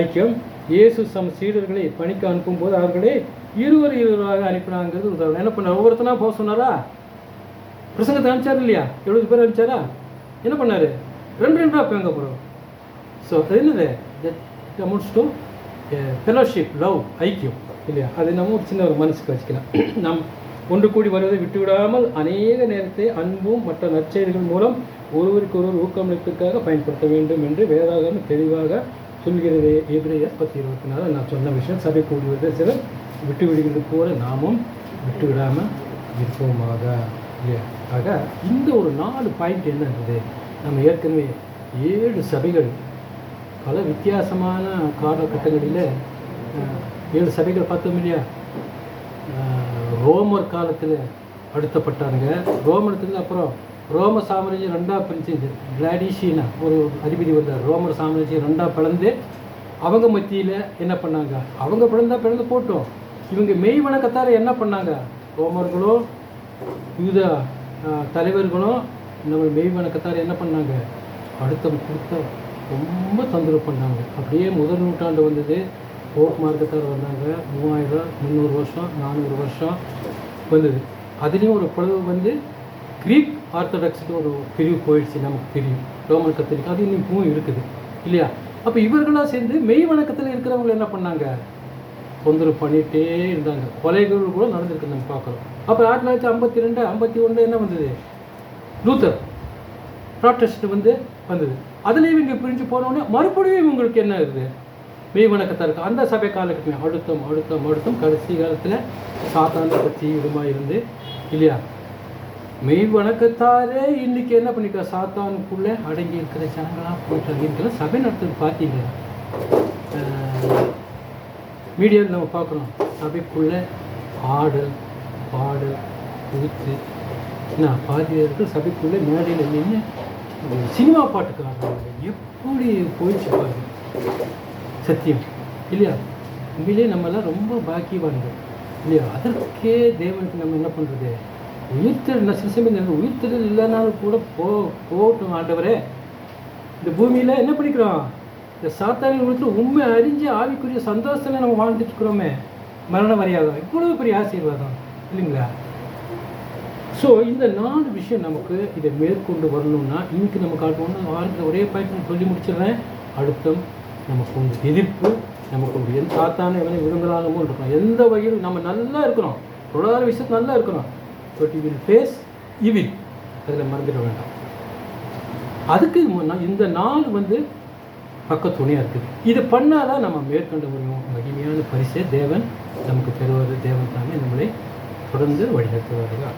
ஐக்கியம். இயேசு சீடர்களை பணிக்கு அனுப்பும்போது அவர்களே இருவராக அனுப்பினாங்கிறது உதாரணம். என்ன பண்ணார்? ஒவ்வொருத்தனா போக சொன்னாரா? பிரசங்கத்தை அனுப்பிச்சார் இல்லையா? 70 பேர் அனுப்பிச்சாரா? என்ன பண்ணார்? 2 பேங்க போகிறோம். ஸோ அது என்னது? That amounts to fellowship, love, ஐக்கியம் இல்லையா? அது நம்ம ஒரு சின்ன ஒரு மனசுக்கு வச்சுக்கலாம். நம் ஒன்று கூடி வருவதை விட்டுவிடாமல் அநேக நேரத்தை அன்பும் மற்ற நற்செய்திகள் மூலம் ஒருவருக்கு ஒருவர் ஊக்கமளிப்புக்காக பயன்படுத்த வேண்டும் என்று வேதாகமம் தெளிவாக சொல்கிறது. எபிரேயர் 10:24 நான் சொன்ன விஷயம். சபை கூடி வருவதை சிலர் விட்டு விடுகிறது போல நாமும் விட்டு விடாமல் இருப்போமாக இல்லையா? ஆக இந்த ஒரு 4 பாயிண்ட் என்னன்றது, நம்ம ஏற்கனவே 7 சபைகள் பல வித்தியாசமான காலகட்டங்களில் 7 சபைகள் பார்த்தோம் இல்லையா? ரோமர் காலத்தில் அழுத்தப்பட்டாங்க. ரோமனத்துக்கு அப்புறம் ரோம சாம்ராஜ்யம் 2 பிரிஞ்சது. கிளாடிஷினா ஒரு அதிபதி வந்தார். ரோமர் சாம்ராஜ்யம் 2 பிளந்து அவங்க மத்தியில் என்ன பண்ணாங்க? அவங்க பிளந்து போட்டோம். இவங்க மெய் வணக்கத்தார என்ன பண்ணாங்க? ரோமர்களும் யூத தலைவர்களும் நம்ம மெய் வணக்கத்தார் என்ன பண்ணாங்க? அழுத்தம் கொடுத்த ரொம்ப தொந்தரவு பண்ணாங்க. அப்படியே முதல் நூற்றாண்டு வந்தது. போப் மார்க்கத்தார் வந்தாங்க. 3300 வருஷம் 400 வருஷம் வந்தது. அதுலேயும் ஒரு பிளவு வந்து கிரீக் ஆர்த்தடாக்ஸுக்கு ஒரு பிரிவு போயிடுச்சு. நமக்கு தெரியும் ரோமன் கத்தோலிக், அது இன்னும் இருக்குது இல்லையா? அப்போ இவர்களாக சேர்ந்து மெய் வணக்கத்தில் இருக்கிறவங்க என்ன பண்ணாங்க? தொந்தரவு பண்ணிகிட்டே இருந்தாங்க. கொலைகள் கூட நடந்திருக்கு நம்ம பார்க்குறோம். அப்போ 1952 51 என்ன வந்தது? லூத்தர் ப்ராட்டஸ்ட் வந்தது. அதுலேயும் இவங்க பிரிஞ்சு போனோடனே மறுபடியும் இவங்களுக்கு என்ன இருக்குது? மெய் வணக்கத்தான் இருக்குது. அந்த சபை காலகட்டமே அழுத்தம் கடைசி காலத்தில் சாத்தான பற்றி விதமாக இருந்து இல்லையா? மெய் வணக்கத்தாரே இன்றைக்கி என்ன பண்ணிக்க? சாத்தானுக்குள்ளே அடங்கி இருக்கிற ஜனங்களாக போயிட்டு இருக்கிற சபை நடத்துறது பார்த்தீங்களா? மீடியாவில் நம்ம பார்க்குறோம். சபைக்குள்ளே ஆடல் பாடல் கூத்து என்ன பாதியர்கள் சபைக்குள்ளே மேடையில் நின்று சினிமா பாட்டுக்கு ஆடுறாங்க. எப்படி போயிடுச்சு பாருங்க. சத்தியம் இல்லையா? உண்மையிலே நம்மளாம் ரொம்ப பாக்கியவான்கள் இல்லையா? அதற்கே தேவனுக்கு நம்ம என்ன பண்ணுறது? உயிர்த்தல் சில சமயம் உயிர்த்தல் இல்லைனாலும் கூட போகட்டும் ஆண்டவரே. இந்த பூமியில் என்ன பண்ணிக்கிறோம்? இந்த சாத்தானின் உலகத்தில் உண்மை அறிஞ்சு ஆவிக்குரிய சந்தோஷத்தில் நம்ம வாழ்ந்துட்டு இருக்கிறோமே. மரண வரையாகும் இவ்வளவு பெரிய ஆசீர்வாதம் இல்லைங்களா? ஸோ இந்த 4 விஷயம் நமக்கு இதை மேற்கொண்டு வரணும்னா இன்றைக்கி நம்ம காட்டணும்னா வாழ்க்கை ஒரே பாயிண்ட் சொல்லி முடிச்சிடுறேன். அழுத்தம், நமக்கு ஒரு எதிர்ப்பு, நமக்கு ஒரு எந்த சாத்தான எவனை விரும்பலாமோ இருக்கணும். எந்த வகையில் நம்ம நல்லா இருக்கிறோம், தொடாத விஷயத்து நல்லா இருக்கிறோம். பட் யூ வில் ஃபேஸ் இவில், அதில் மறந்துட வேண்டாம். அதுக்கு இந்த 4 பக்கத்துணையாக இருக்குது. இது பண்ணாதான் நம்ம மேற்கொண்ட முடியும். மகிமையான பரிசை தேவன் நமக்கு பெறுவது. தேவன் தானே நம்மளை தொடர்ந்து வழிநடத்துவார்கள்.